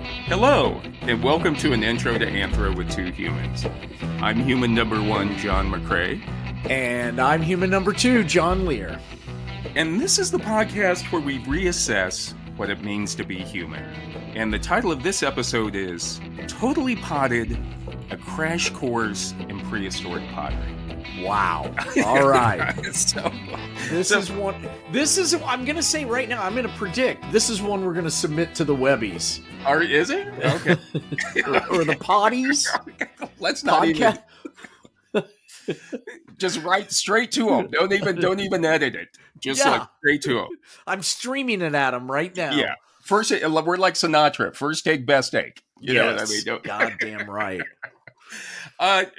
Hello, and welcome to an intro to Anthro with two humans. I'm human number one, John McCray. And I'm human number two, John Lehr. And this is the podcast where we reassess what it means to be human. And the title of this episode is Totally Potted, a Crash Course in Prehistoric Pottery. Wow. All right. I'm going to say right now, I'm going to predict, this is one we're going to submit to the Webbies. Is it? Okay. or the Potties. Let's not even... Just write straight to them. Don't even edit it. Just like straight to them. I'm streaming it at them right now. Yeah. First, we're like Sinatra. First take, best take. You know what I mean? Goddamn right.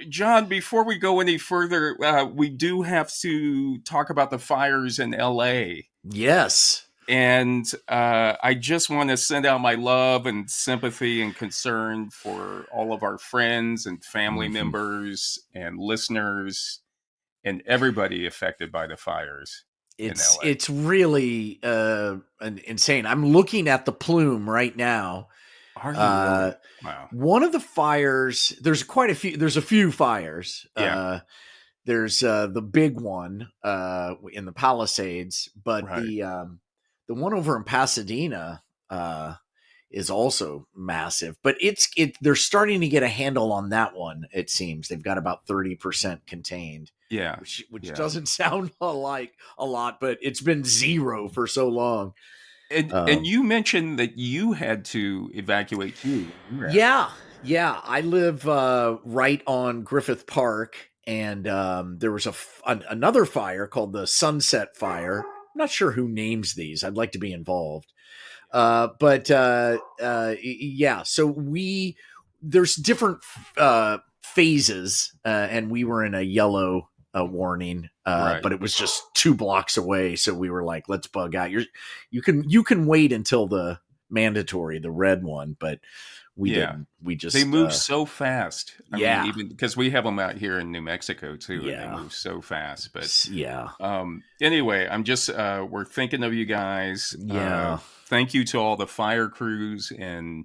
John, before we go any further, we do have to talk about the fires in L.A. Yes. And I just want to send out my love and sympathy and concern for all of our friends and family members and listeners and everybody affected by the fires. It's really insane. I'm looking at the plume right now. Are you really? Wow. One of the fires, there's a few fires. Yeah. There's the big one in the Palisades, but right. The one over in Pasadena is also massive, but they're starting to get a handle on that one. It seems they've got about 30% contained. Yeah, which doesn't sound like a lot, but it's been zero for so long. And you mentioned that you had to evacuate too. Yeah. I live right on Griffith Park, and there was another fire called the Sunset Fire. I'm not sure who names these. I'd like to be involved. But so there's different phases, and we were in a yellow warning, but it was just 2 blocks away. So we were like, let's bug out. You can wait until the mandatory, the red one, but we didn't. We just they move so fast. I mean, even because we have them out here in New Mexico too, and they move so fast. But anyway, I'm just we're thinking of you guys. Thank you to all the fire crews in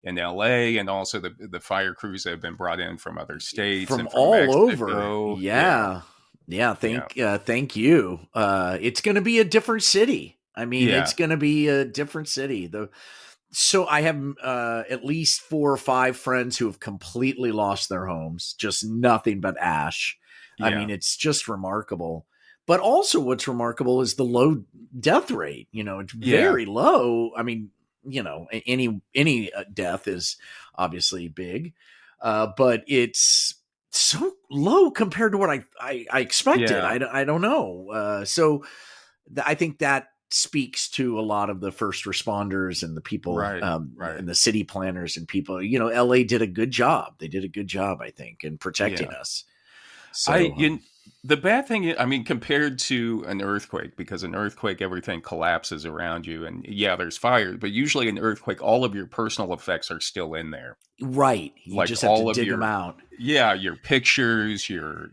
LA, and also the fire crews that have been brought in from other states, from and all Mexico. over. Thank you. It's going to be a different city. I mean, it's going to be a different city. So I have at least 4 or 5 friends who have completely lost their homes, just nothing but ash. Yeah. I mean, it's just remarkable. But also what's remarkable is the low death rate. You know, it's very low. I mean, you know, any death is obviously big, but it's so low compared to what I expected. I don't know. So I think that speaks to a lot of the first responders and the people and the city planners and people. You know, LA did a good job. They did a good job, I think, in protecting us. So the bad thing, I mean, compared to an earthquake, because an earthquake, everything collapses around you, and there's fire, but usually an earthquake, all of your personal effects are still in there. Right. You just have to dig them out. Yeah. Your pictures, your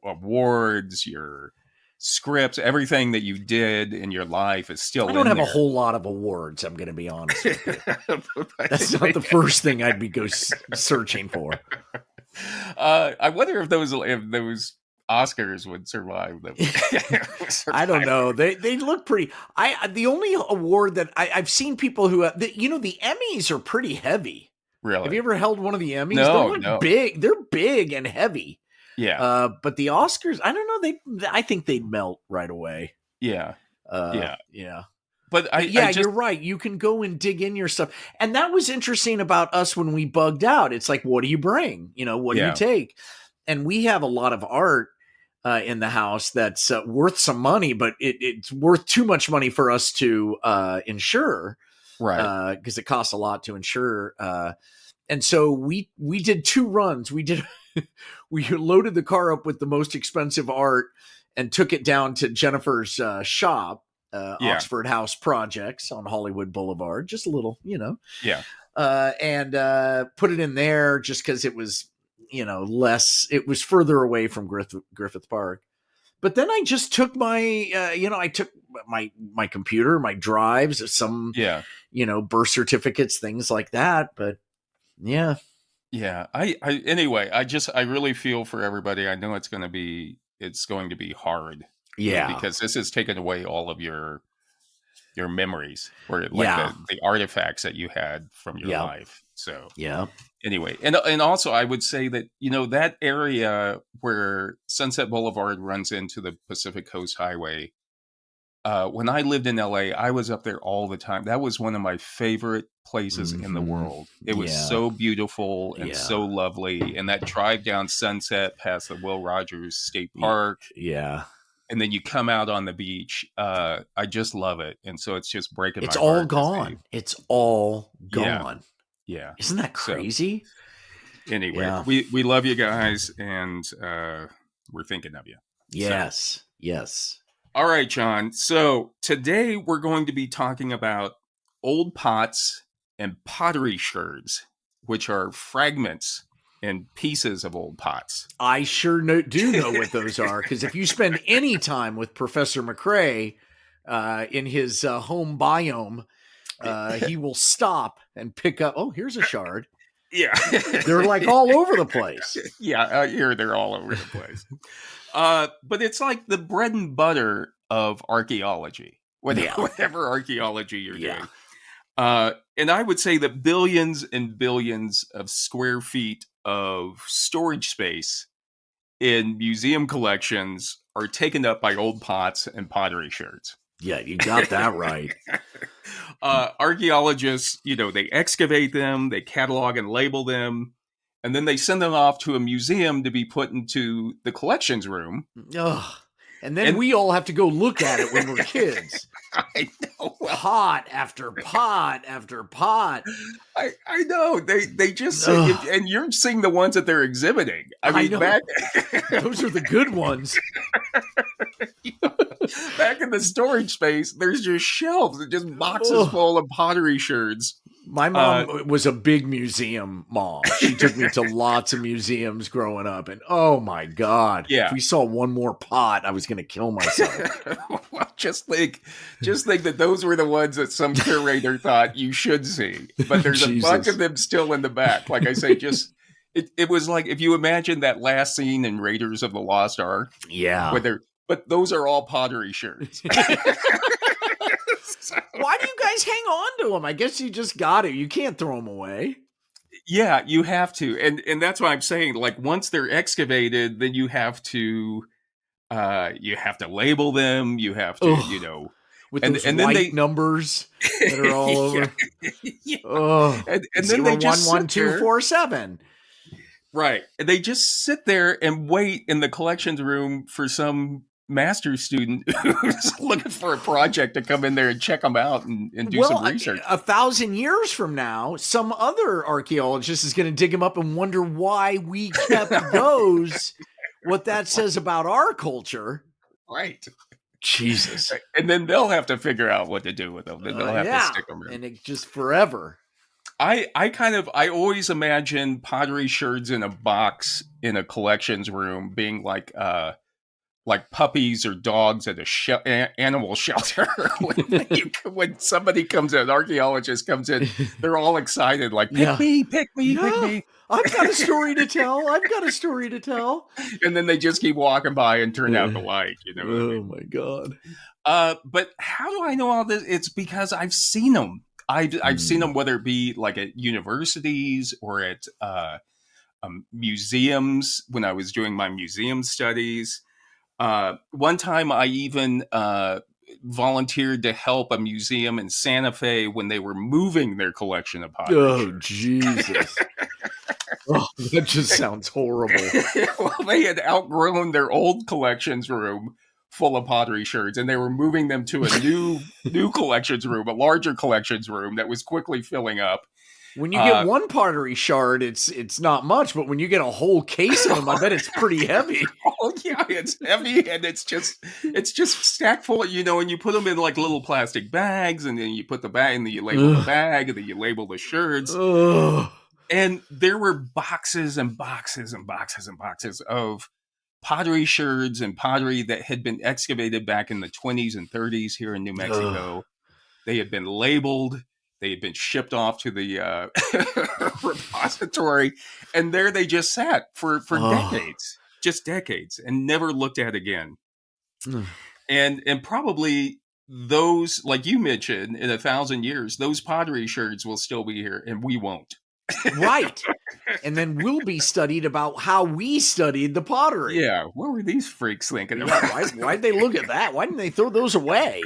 awards, your scripts, everything that you did in your life is still in there. I don't have a whole lot of awards, I'm going to be honest with you. That's not the first thing I'd be searching for. I wonder if those Oscars would survive them. I don't know. They look pretty. The only award that I've seen people who the Emmys are pretty heavy. Really? Have you ever held one of the Emmys? No. Big. They're big and heavy. Yeah. But the Oscars, I don't know. I think they'd melt right away. Yeah. Yeah. But you're right. You can go and dig in your stuff. And that was interesting about us when we bugged out. It's like, what do you bring? You know, what do you take? And we have a lot of art in the house that's worth some money, but it's worth too much money for us to insure. Right. Because it costs a lot to insure. And so we did 2 runs. We loaded the car up with the most expensive art and took it down to Jennifer's shop. Oxford House Projects on Hollywood Boulevard, just a little, and put it in there just because it was, it was further away from Griffith Park. But then I just took my, I took my computer, my drives, some, birth certificates, things like that. But yeah. Yeah. Anyway, I really feel for everybody. I know it's going to be hard. Yeah. Because this has taken away all of your memories, or like the artifacts that you had from your life. So anyway, and also I would say that, that area where Sunset Boulevard runs into the Pacific Coast Highway, when I lived in LA, I was up there all the time. That was one of my favorite places in the world. It was so beautiful and so lovely. And that drive down Sunset past the Will Rogers State Park. Yeah. And then you come out on the beach. I just love it. And so it's just breaking my heart. It's all gone. It's all gone. Yeah. Isn't that crazy? So, anyway, we love you guys, and we're thinking of you. Yes. Yes. All right, John. So today we're going to be talking about old pots and pottery sherds, which are fragments and pieces of old pots. I sure do know what those are, because if you spend any time with Professor McCray in his home biome, he will stop and pick up. Oh, here's a shard. Yeah. They're like all over the place. Yeah, here they're all over the place. But it's like the bread and butter of archaeology, whatever archaeology you're doing. And I would say that billions and billions of square feet of storage space in museum collections are taken up by old pots and pottery sherds. Yeah, you got that right. Archaeologists, they excavate them, they catalog and label them, and then they send them off to a museum to be put into the collections room. Ugh. And then we all have to go look at it when we're kids. I know. Pot after pot after pot. I know. They just say, and you're seeing the ones that they're exhibiting. I mean, those are the good ones. Back in the storage space, there's just shelves, just boxes full of pottery sherds. My mom was a big museum mom. She took me to lots of museums growing up, and oh my God. Yeah. If we saw one more pot, I was going to kill myself. Well, just think that those were the ones that some curator thought you should see. But there's a bunch of them still in the back. Like I say, it was like, if you imagine that last scene in Raiders of the Lost Ark. Yeah. But those are all pottery sherds. Why do you guys hang on to them? I guess you just got to. You can't throw them away. Yeah, you have to. And that's what I'm saying. Like, once they're excavated, then you have to label them. You have to, with those white numbers that are all over. Oh, and then they just 11247. Right. And they just sit there and wait in the collections room for some master's student who's looking for a project to come in there and check them out and do some research. 1,000 years from now, some other archaeologist is going to dig them up and wonder why we kept those, what that says about our culture. Right. Jesus. And then they'll have to figure out what to do with them. Then they'll have to stick them in. And it just forever. I always imagine pottery sherds in a box in a collections room being like puppies or dogs at a animal shelter. when somebody comes in, an archaeologist comes in, they're all excited, like, pick me, pick me. I've got a story to tell. And then they just keep walking by and turn out the light. Oh my God. But how do I know all this? It's because I've seen them. I've seen them, whether it be like at universities or at museums when I was doing my museum studies. One time I even volunteered to help a museum in Santa Fe when they were moving their collection of pottery. Oh, Jesus. That just sounds horrible. Well, they had outgrown their old collections room full of pottery sherds, and they were moving them to a new collections room, a larger collections room that was quickly filling up. When you get one pottery shard, it's not much, but when you get a whole case of them, I bet it's pretty heavy. Oh yeah, it's heavy, and it's just stacked full of, and you put them in like little plastic bags, and then you put the bag, and then you label the bag, and then you label the sherds. And there were boxes and boxes and boxes and boxes of pottery sherds and pottery that had been excavated back in the 20s and 30s here in New Mexico. They had been labeled. They had been shipped off to the repository, and there they just sat for decades, just decades, and never looked at again. And probably those, like you mentioned, in 1,000 years, those pottery sherds will still be here, and we won't. Right. And then we'll be studied about how we studied the pottery. Yeah. What were these freaks thinking about? Why'd they look at that? Why didn't they throw those away?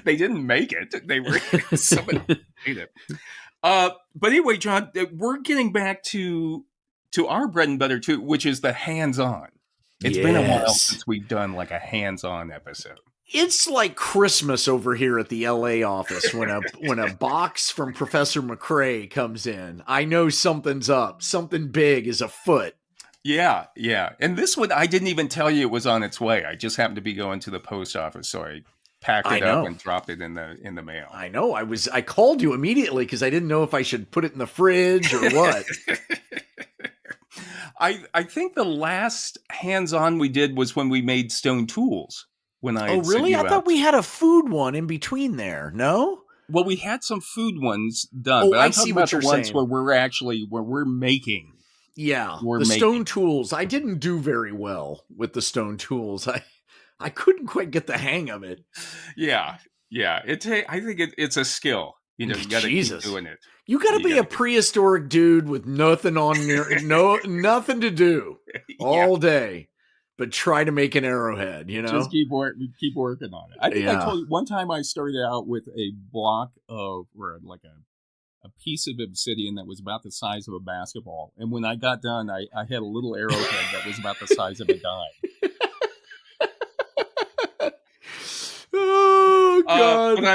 They didn't make it. They were somebody made it. But anyway, John, we're getting back to our bread and butter too, which is the hands-on. It's been a while since we've done like a hands-on episode. It's like Christmas over here at the LA office when a box from Professor McCray comes in. I know something's up. Something big is afoot. Yeah. And this one, I didn't even tell you it was on its way. I just happened to be going to the post office, so I packed it up and dropped it in the mail. I know. I called you immediately because I didn't know if I should put it in the fridge or what. I think the last hands-on we did was when we made stone tools. Oh, really? I thought we had a food one in between there. No? Well, we had some food ones done. But I see what you're saying. Where we're making. Yeah, stone tools. I didn't do very well with the stone tools. I couldn't quite get the hang of it. Yeah. I think it's a skill. You know, you got to keep doing it. You got to be a prehistoric dude with nothing on nothing to do all day. But try to make an arrowhead, you know? Just keep working on it. I think I told you one time I started out with a block of, or like a piece of obsidian that was about the size of a basketball. And when I got done, I had a little arrowhead that was about the size of a dime. Oh, God. But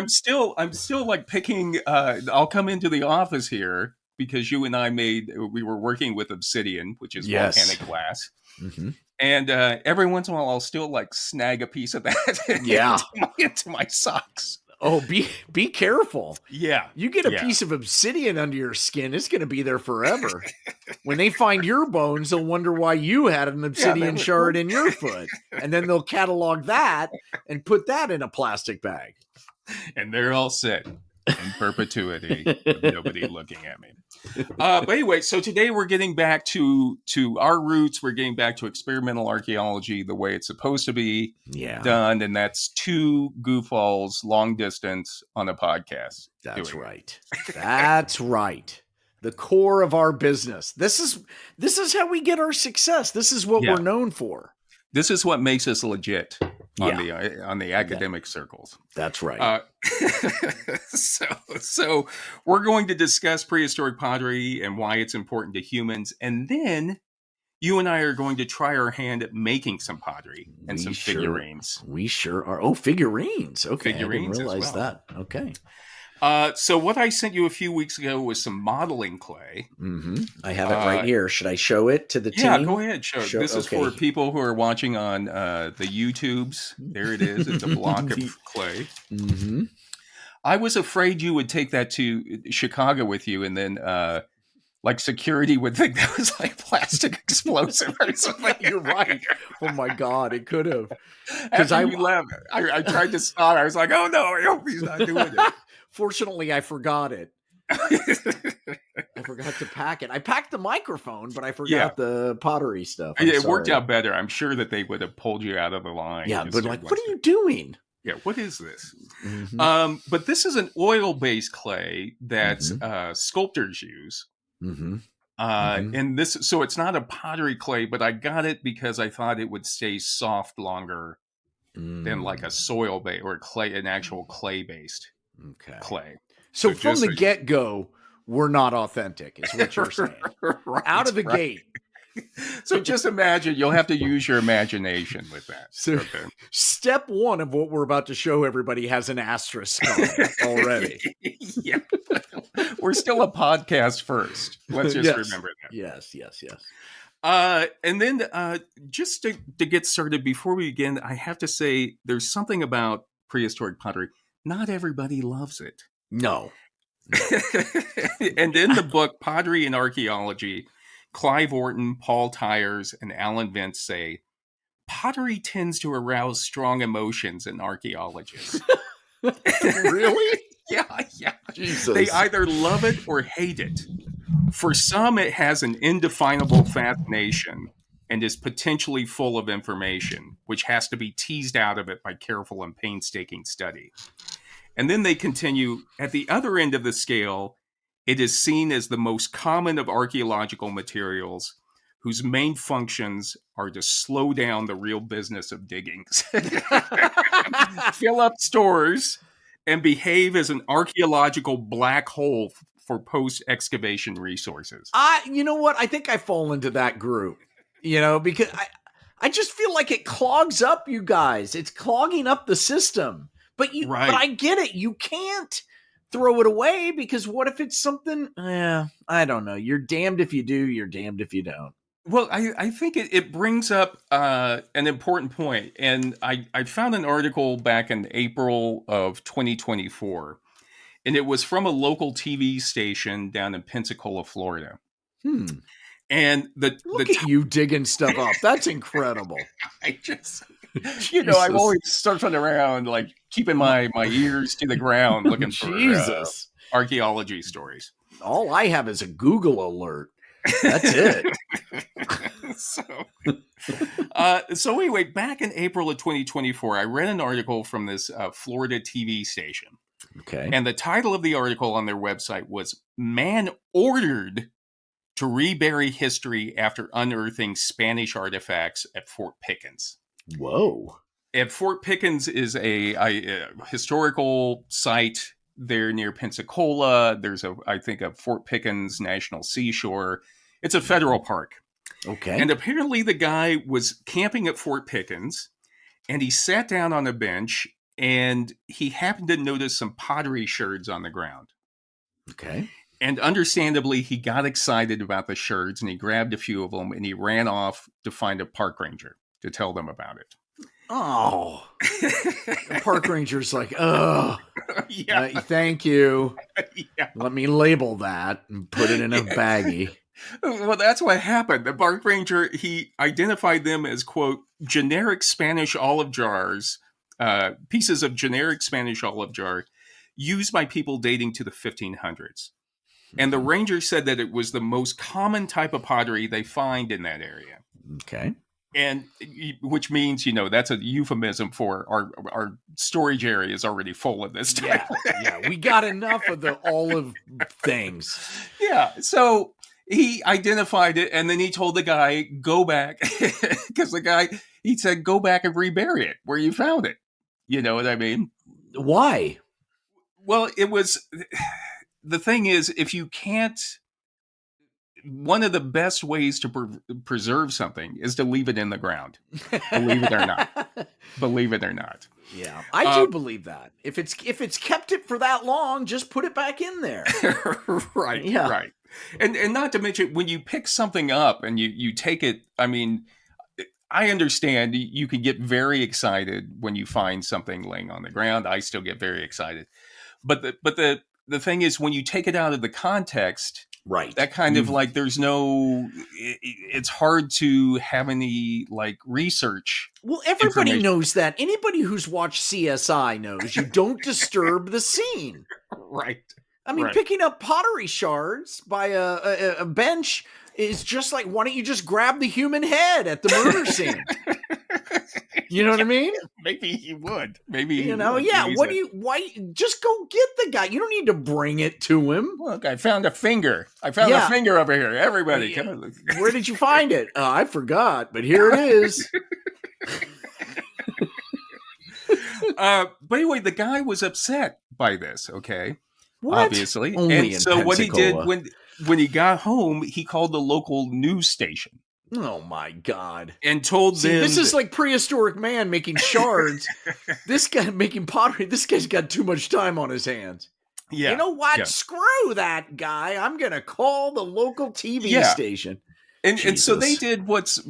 I'm still like picking, I'll come into the office here because you and I we were working with obsidian, which is volcanic glass. Mm-hmm. And every once in a while, I'll still like snag a piece of that into my socks. Oh, be careful. Yeah. You get a piece of obsidian under your skin, it's going to be there forever. When they find your bones, they'll wonder why you had an obsidian shard in your foot. And then they'll catalog that and put that in a plastic bag. And they're all set in perpetuity with nobody looking at me. But anyway, so today we're getting back to our roots. We're getting back to experimental archaeology the way it's supposed to be done. And that's two goofballs long distance on a podcast. That's right. That's right. The core of our business. This is how we get our success. This is what we're known for. This is what makes us legit on the academic circles. That's right. So we're going to discuss prehistoric pottery and why it's important to humans, and then you and I are going to try our hand at making some pottery and some figurines. We sure are. Oh, figurines. Okay, figurines. I didn't realize that. Okay. So what I sent you a few weeks ago was some modeling clay. Mm-hmm. I have it right here. Should I show it to the team? Yeah, go ahead. Show it. This is for people who are watching on the YouTubes. There it is. It's a block of clay. Mm-hmm. I was afraid you would take that to Chicago with you, and then like security would think that was like plastic explosive or something. You're right. Oh my God, it could have. Because I tried to stop. I was like, oh no, I hope he's not doing it. Fortunately, I forgot it. I forgot to pack it. I packed the microphone, but I forgot the pottery stuff. It worked out better. I'm sure that they would have pulled you out of the line. Yeah, but like, what are you doing? Yeah, what is this? Mm-hmm. But this is an oil-based clay that sculptors use. Mm-hmm. And this, so it's not a pottery clay, but I got it because I thought it would stay soft longer than like a soil-based or an actual clay-based clay. So from the get-go, we're not authentic, is what you're saying. Right, out of the gate. So just imagine, you'll have to use your imagination with that. So step one of what we're about to show everybody has an asterisk on it already. Yeah. We're still a podcast first. Let's just remember that. Yes. And then just to get started, before we begin, I have to say there's something about prehistoric pottery. Not everybody loves it. No. And in the book, Pottery and Archaeology, Clive Orton, Paul Tyers, and Alan Vince say, pottery tends to arouse strong emotions in archaeologists. Really? Yeah. Jesus. They either love it or hate it. For some, it has an indefinable fascination and is potentially full of information, which has to be teased out of it by careful and painstaking study. And then they continue, at the other end of the scale, it is seen as the most common of archaeological materials whose main functions are to slow down the real business of diggings, fill up stores, and behave as an archaeological black hole for post-excavation resources. You know what? I think I fall into that group, because I just feel like it clogs up you guys. It's clogging up the system. But I get it. You can't throw it away because what if it's something, I don't know. You're damned if you do, you're damned if you don't. Well, I think it brings up an important point. And I found an article back in April of 2024, and it was from a local TV station down in Pensacola, Florida. And Look at you digging stuff up. That's incredible. I just, I'm always surfing around, like keeping my ears to the ground looking for archaeology stories. All I have is a Google alert. That's it. So anyway, back in April of 2024, I read an article from this Florida TV station. Okay. And the title of the article on their website was "Man Ordered to Rebury History After Unearthing Spanish Artifacts at Fort Pickens." Whoa. And Fort Pickens is a historical site there near Pensacola. There's I think a Fort Pickens National Seashore. It's a federal park. Okay. And apparently the guy was camping at Fort Pickens, and he sat down on a bench, and he happened to notice some pottery sherds on the ground. Okay. And understandably, he got excited about the sherds, and he grabbed a few of them, and he ran off to find a park ranger to tell them about it. Oh. The park ranger's like, oh, yeah. Thank you. Yeah. Let me label that and put it in a baggie. Well, that's what happened. The park ranger, he identified them as, quote, generic Spanish olive jars, pieces of generic Spanish olive jar used by people dating to the 1500s. And the ranger said that it was the most common type of pottery they find in that area. Okay. And which means, that's a euphemism for our storage area is already full of this type. Yeah. We got enough of the olive things. Yeah. So he identified it, and then he told the guy, go back, because the guy, he said, go back and rebury it where you found it. You know what I mean? Why? Well, the thing is, if you can't, one of the best ways to preserve something is to leave it in the ground. Believe it or not. Believe it or not. Yeah, I do believe that. If it's kept it for that long, just put it back in there. Right. Yeah. Right. And not to mention, when you pick something up and you take it, I mean, I understand you can get very excited when you find something laying on the ground. I still get very excited. But the thing is, when you take it out of the context, right, that kind of like, there's no, it's hard to have any like research. Well, everybody knows that. Anybody who's watched CSI knows you don't disturb the scene. Right. I mean, picking up pottery shards by a bench is just like, why don't you just grab the human head at the murder scene? You know what I mean? Maybe he would. Maybe yeah. Why? Just go get the guy. You don't need to bring it to him. Look, I found a finger. A finger over here. Everybody, come on. Where did you find it? I forgot, but here it is. But anyway, the guy was upset by this. Okay, what? Obviously, Only and so Pensacola. What he did when he got home, he called the local news station. Oh my God. And told them this is like prehistoric man making shards. This guy making pottery. This guy's got too much time on his hands. Yeah. You know what? Yeah. Screw that guy. I'm going to call the local TV station. And so they did what's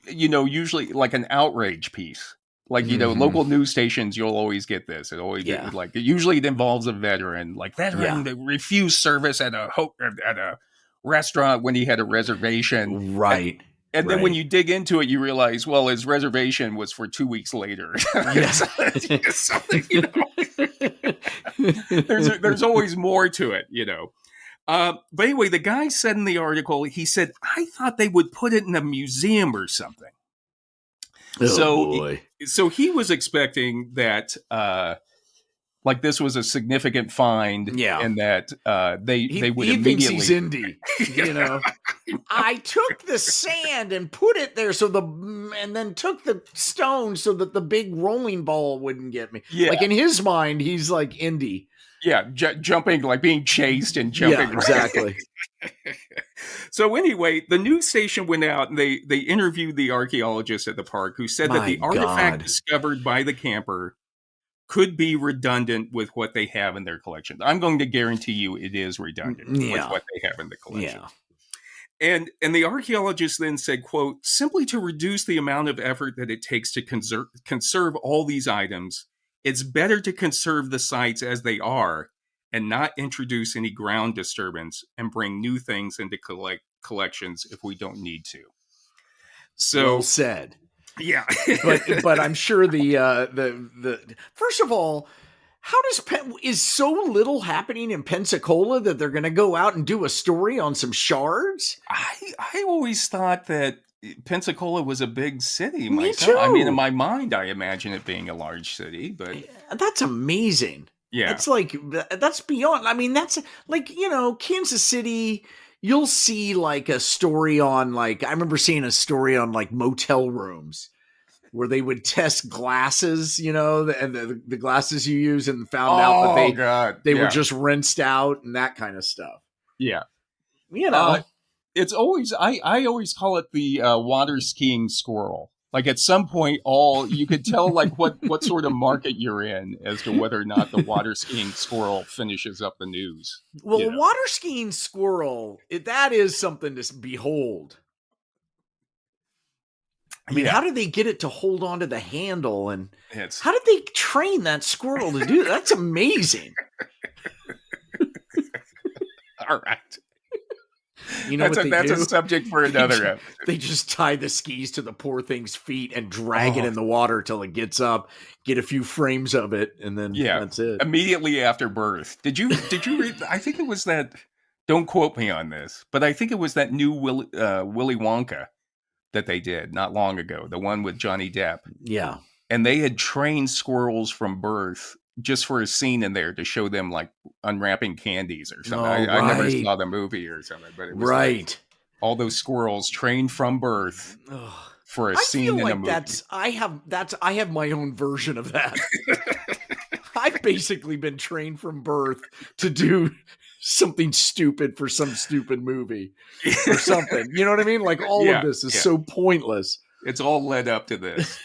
usually like an outrage piece. Like, local news stations, you'll always get this. It always usually it involves a veteran, like veteran that refused service at a restaurant when he had a reservation. Right. And then when you dig into it, you realize, well, his reservation was for 2 weeks later. Yes. There's always more to it, But anyway, the guy said in the article, he said, I thought they would put it in a museum or something. Oh, boy. So he was expecting that, like this was a significant find, and that they would immediately. Thinks he's indie, I took the sand and put it there and then took the stone so that the big rolling ball wouldn't get me. Yeah. Like in his mind, he's like indie. Yeah, jumping, like being chased and jumping. Yeah, exactly. So anyway, the news station went out and they interviewed the archaeologist at the park who said that the artifact discovered by the camper could be redundant with what they have in their collection. I'm going to guarantee you it is redundant with what they have in the collection. Yeah. And the archaeologist then said, quote, simply to reduce the amount of effort that it takes to conserve all these items, it's better to conserve the sites as they are and not introduce any ground disturbance and bring new things into collections if we don't need to. So well said. Yeah. but I'm sure the first of all, how is so little happening in Pensacola that they're going to go out and do a story on some shards? I always thought that Pensacola was a big city myself. Me too. I mean, in my mind, I imagine it being a large city, but that's amazing. Yeah. It's like, that's beyond, I mean, that's like, Kansas City, you'll see like a story on like, I remember seeing a story on like motel rooms where they would test glasses, and the glasses you use and found out that they were just rinsed out and that kind of stuff. Yeah. It's always, I always call it the water skiing squirrel. Like at some point, you could tell like what sort of market you're in as to whether or not the water skiing squirrel finishes up the news. Well, water skiing squirrel, that is something to behold. I mean, how did they get it to hold on to the handle? And how did they train that squirrel to do that? That's amazing. All right. That's a subject for another episode. They just tie the skis to the poor thing's feet and drag it in the water till it gets up, get a few frames of it, and then that's it. Immediately after birth. Did you read? I think it was that. Don't quote me on this, but I think it was that new Willy Wonka that they did not long ago, the one with Johnny Depp. Yeah, and they had trained squirrels from birth just for a scene in there to show them like unwrapping candies or something. I never saw the movie or something, but it was like all those squirrels trained from birth for a scene in a movie. I have my own version of that. I've basically been trained from birth to do something stupid for some stupid movie or something. You know what I mean? Like all of this is so pointless. It's all led up to this.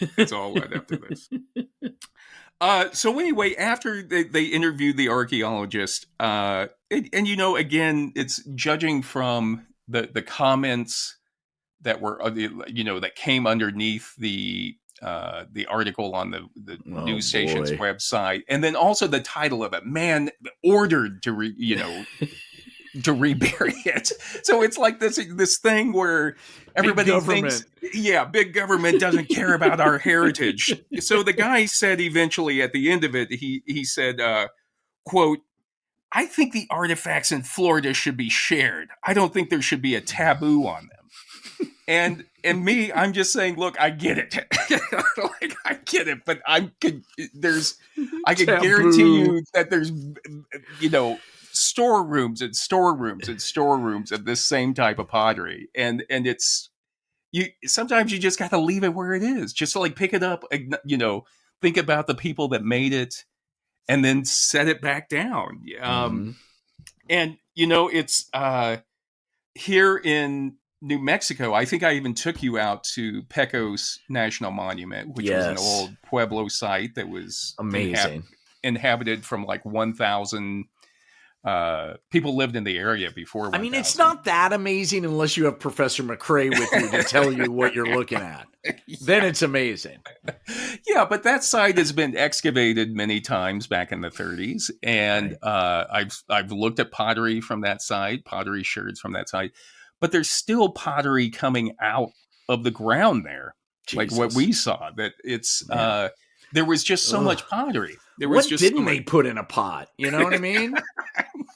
So anyway, after they interviewed the archaeologist, and again, it's judging from the comments that were, that came underneath the article on the news station's website, and then also the title of it, man ordered to to rebury it. So it's like this thing where everybody thinks, big government doesn't care about our heritage. So the guy said eventually at the end of it, he said, quote, I think the artifacts in Florida should be shared. I don't think there should be a taboo on them. And I'm just saying, look, I get it. Like, I get it, but I can guarantee you that there's, storerooms and storerooms and storerooms of this same type of pottery. And it's, sometimes you just got to leave it where it is. Just like pick it up, think about the people that made it and then set it back down. And, it's here in New Mexico, I think I even took you out to Pecos National Monument, which was an old Pueblo site that was amazing, inhabited from like 1,000 people lived in the area before. 1,000. I mean, it's not that amazing unless you have Professor McCray with you to tell you what you're looking at. Then it's amazing. Yeah, but that site has been excavated many times back in the 30s, and I've looked at pottery from that site, pottery sherds from that site. But there's still pottery coming out of the ground there. Jesus. Like what we saw, that it's there was just so much pottery. There was what didn't they put in a pot? You know what I mean?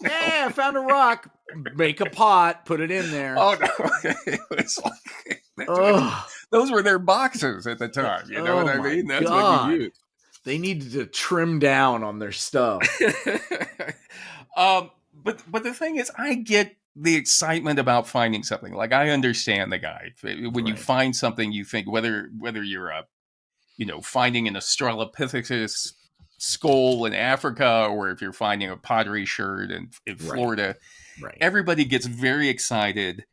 I found a rock. Make a pot, put it in there. Oh no! It was like, those were their boxes at the time. You know what I mean? That's what you used. They needed to trim down on their stuff. But the thing is, I get the excitement about finding something. Like, I understand the guy. When you find something, you think whether you're finding an Australopithecus skull in Africa, or if you're finding a pottery sherd in Florida, everybody gets very excited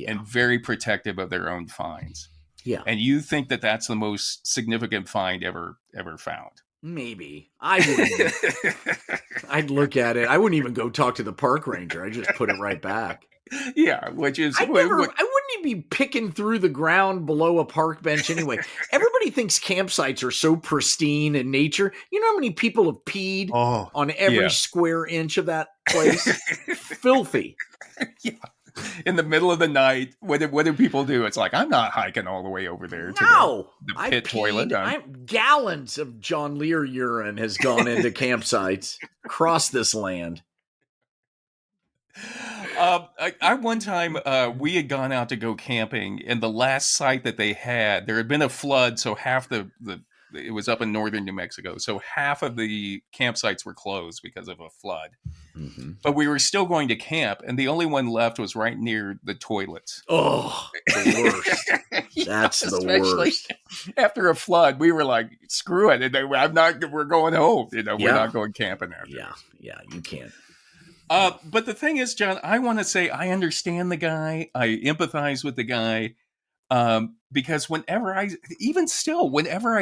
and very protective of their own finds. Yeah. And you think that that's the most significant find ever found. Maybe. I wouldn't. I'd look at it. I wouldn't even go talk to the park ranger. I just put it right back. Yeah, which is... I wouldn't even be picking through the ground below a park bench anyway. Everybody thinks campsites are so pristine in nature. You know how many people have peed on every square inch of that place? Filthy. Yeah. In the middle of the night, what do people do? It's like, I'm not hiking all the way over there to the pit toilet. Gallons of John Lehr urine has gone into campsites across this land. I one time we had gone out to go camping, and the last site that they had, there had been a flood, so half it was up in northern New Mexico, so half of the campsites were closed because of a flood. Mm-hmm. But we were still going to camp, and the only one left was right near the toilets. Oh, the worst. That's the worst. After a flood, we were like, screw it. We're going home. We're not going camping after. Yeah, you can't. But the thing is, John, I want to say I understand the guy. I empathize with the guy. Because whenever I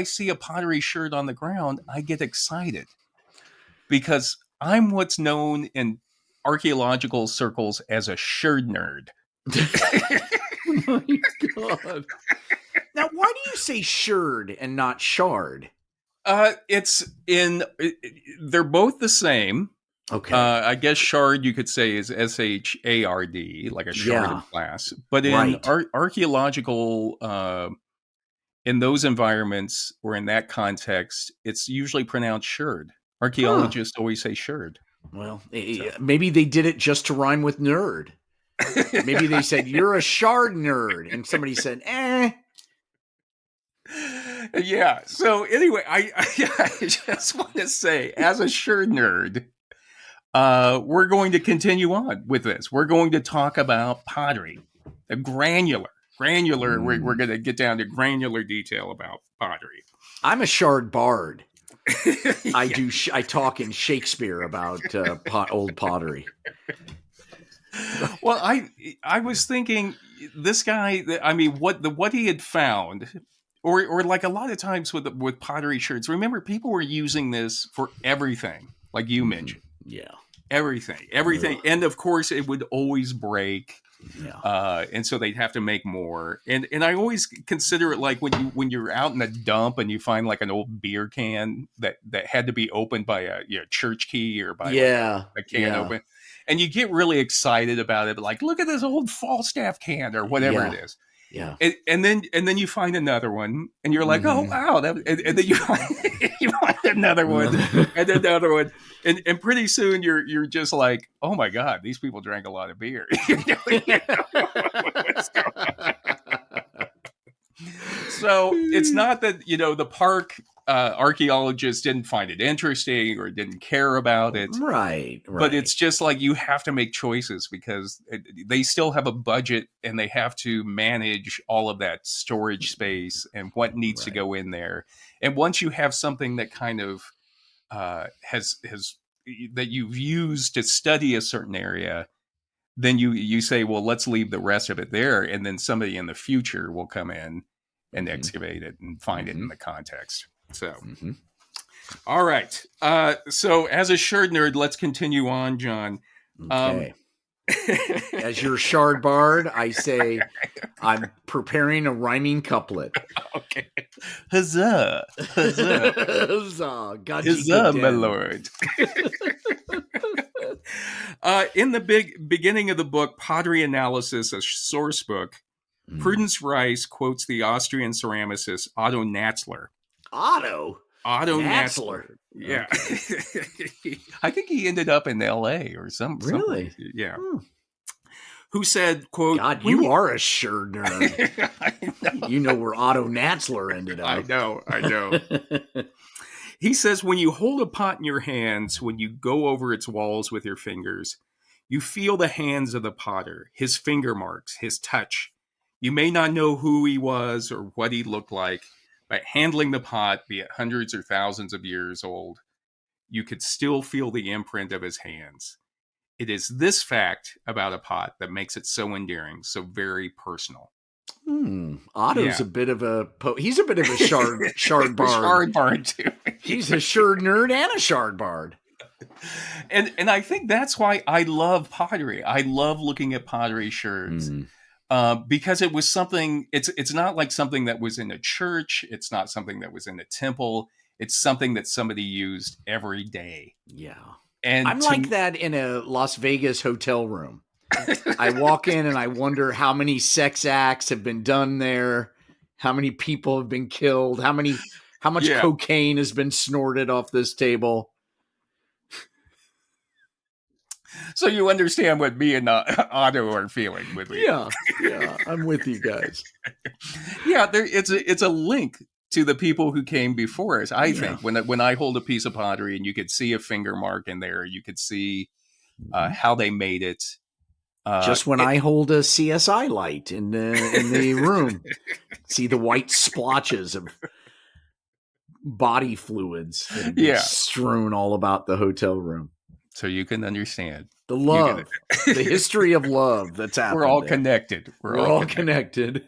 see a pottery sherd on the ground, I get excited, because I'm what's known in archaeological circles as a sherd nerd. Oh my God. Now, why do you say sherd and not shard? They're both the same. Okay. I guess shard you could say is shard, like a shard of glass. But in archaeological, in those environments or in that context, it's usually pronounced sherd. Archaeologists always say sherd. Well, maybe they did it just to rhyme with nerd. Maybe they said, you're a shard nerd. And somebody said, Yeah. So anyway, I just want to say, as a sherd nerd, we're going to continue on with this. We're going to talk about pottery, granular. We're going to get down to granular detail about pottery. I'm a shard bard. I talk in Shakespeare about old pottery. Well, I was thinking, this guy, I mean, what he had found, or like a lot of times with pottery sherds. Remember, people were using this for everything, like you mentioned. Yeah. Everything. Ugh. And of course it would always break. Yeah. And so they'd have to make more. And I always consider it like when you're out in a dump and you find like an old beer can that had to be opened by a church key or by a can open. And you get really excited about it, like, look at this old Falstaff can or whatever it is. Yeah. And then you find another one and you're like, oh wow, and then you find another one and another one. And pretty soon you're just like, oh my God, these people drank a lot of beer. So it's not that, the park archaeologists didn't find it interesting or didn't care about it. Right. But it's just like, you have to make choices because they still have a budget and they have to manage all of that storage space and what needs to go in there. And once you have something that kind of has that you've used to study a certain area, then you say, well, let's leave the rest of it there, and then somebody in the future will come in and excavate it and find it in the context. So, all right. So as a sherd nerd, let's continue on, John. Okay. As your shard bard, I say I'm preparing a rhyming couplet. Okay. Huzzah. Huzzah. Huzzah. God, huzzah, my lord. In the beginning of the book, Pottery Analysis, a source book, Prudence Rice quotes the Austrian ceramicist Otto Natzler. Otto Natzler. Yeah. Okay. I think he ended up in L.A. or something. Really? Yeah. Who said, quote, God, you are a sherd nerd. I know. You know where Otto Natzler ended up. I know. He says, when you hold a pot in your hands, when you go over its walls with your fingers, you feel the hands of the potter, his finger marks, his touch. You may not know who he was or what he looked like, but handling the pot, be it hundreds or thousands of years old, you could still feel the imprint of his hands. It is this fact about a pot that makes it so endearing, so very personal. Otto's a bit of a he's a bit of a shard bard. Shard bard too. He's a sherd nerd and a shard bard. And I think that's why I love pottery. I love looking at pottery sherds. Because it was something, it's not like something that was in a church. It's not something that was in a temple. It's something that somebody used every day. Yeah. And I'm like that in a Las Vegas hotel room. I walk in and I wonder how many sex acts have been done there, how many people have been killed, how much cocaine has been snorted off this table. So you understand what me and Otto are feeling with me. Yeah, I'm with you guys. Yeah, it's a link to the people who came before us. I think when I hold a piece of pottery and you could see a finger mark in there, you could see how they made it. Just when I hold a CSI light in the room, see the white splotches of body fluids strewn all about the hotel room. So you can understand the love, the history of love that's happening. We're all connected. We're all connected.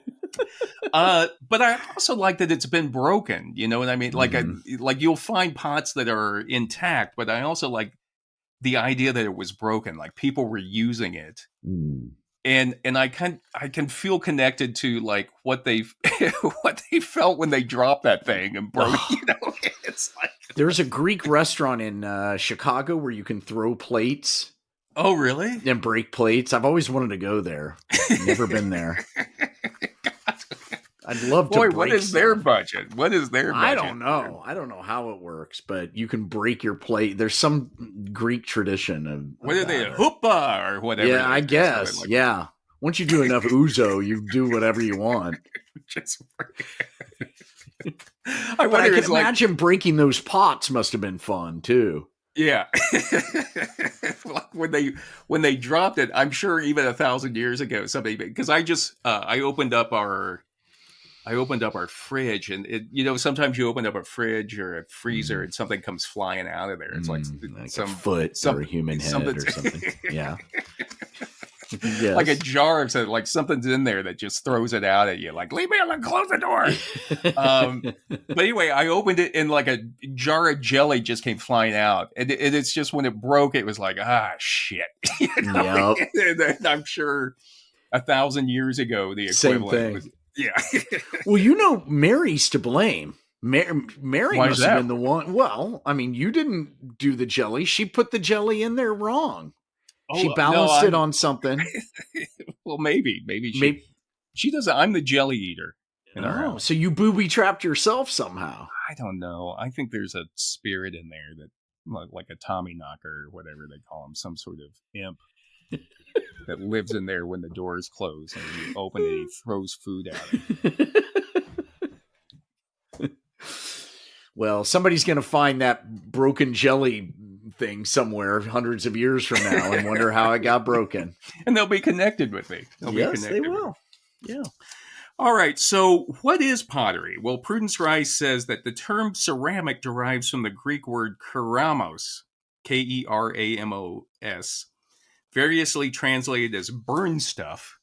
But I also like that it's been broken. You know what I mean? Like, like you'll find pots that are intact, but I also like the idea that it was broken. Like people were using it, and I can feel connected to like what they felt when they dropped that thing and broke. You know, it's like there's a Greek restaurant in Chicago where you can throw plates. Oh, really? And break plates. I've always wanted to go there. Never been there. I'd love to break what is stuff. Their budget? What is their budget? I don't know. I don't know how it works, but you can break your plate. There's some Greek tradition of what are they, a hoopah or whatever? Yeah, I guess. Like yeah. Once you do enough ouzo, you do whatever you want. I can imagine breaking those pots must have been fun too. Yeah. when they dropped it, I'm sure even 1,000 years ago, somebody, because I opened up our fridge, and it, you know, sometimes you open up a fridge or a freezer and something comes flying out of there. It's like some foot or a human head or something. Yeah. Yes. Like a jar of something, like something's in there that just throws it out at you. Like, leave me alone, close the door. But anyway, I opened it and like a jar of jelly just came flying out. And it's just when it broke, it was like, shit. You know? Yep. And I'm sure 1,000 years ago, the equivalent was, Well, you know, Mary's to blame. Mary must have been the one. Well, I mean, you didn't do the jelly. She put the jelly in there wrong. She balanced it on something. Well, maybe she doesn't. I'm the jelly eater in our house. So you booby trapped yourself somehow. I don't know. I think there's a spirit in there that, like a Tommy knocker or whatever they call him, some sort of imp that lives in there when the doors close and when you open it, he throws food at it. Well, somebody's going to find that broken jelly thing somewhere hundreds of years from now and wonder how it got broken. And they'll be connected with me. They will. Yeah. All right. So what is pottery? Well, Prudence Rice says that the term ceramic derives from the Greek word keramos, Keramos, variously translated as burn stuff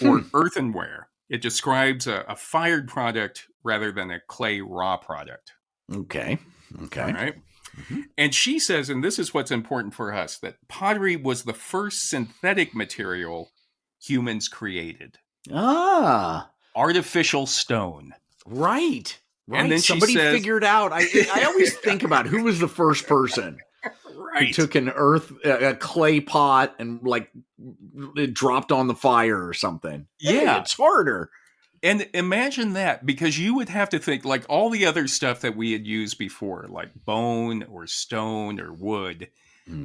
or earthenware. It describes a fired product rather than a clay raw product. Okay. All right. Mm-hmm. And she says, and this is what's important for us, that pottery was the first synthetic material humans created. Artificial stone. Right. And then somebody figured out. I always think about who was the first person. Right. He took a clay pot and like it dropped on the fire or something. Yeah. Hey, it's harder. And imagine that, because you would have to think like all the other stuff that we had used before, like bone or stone or wood.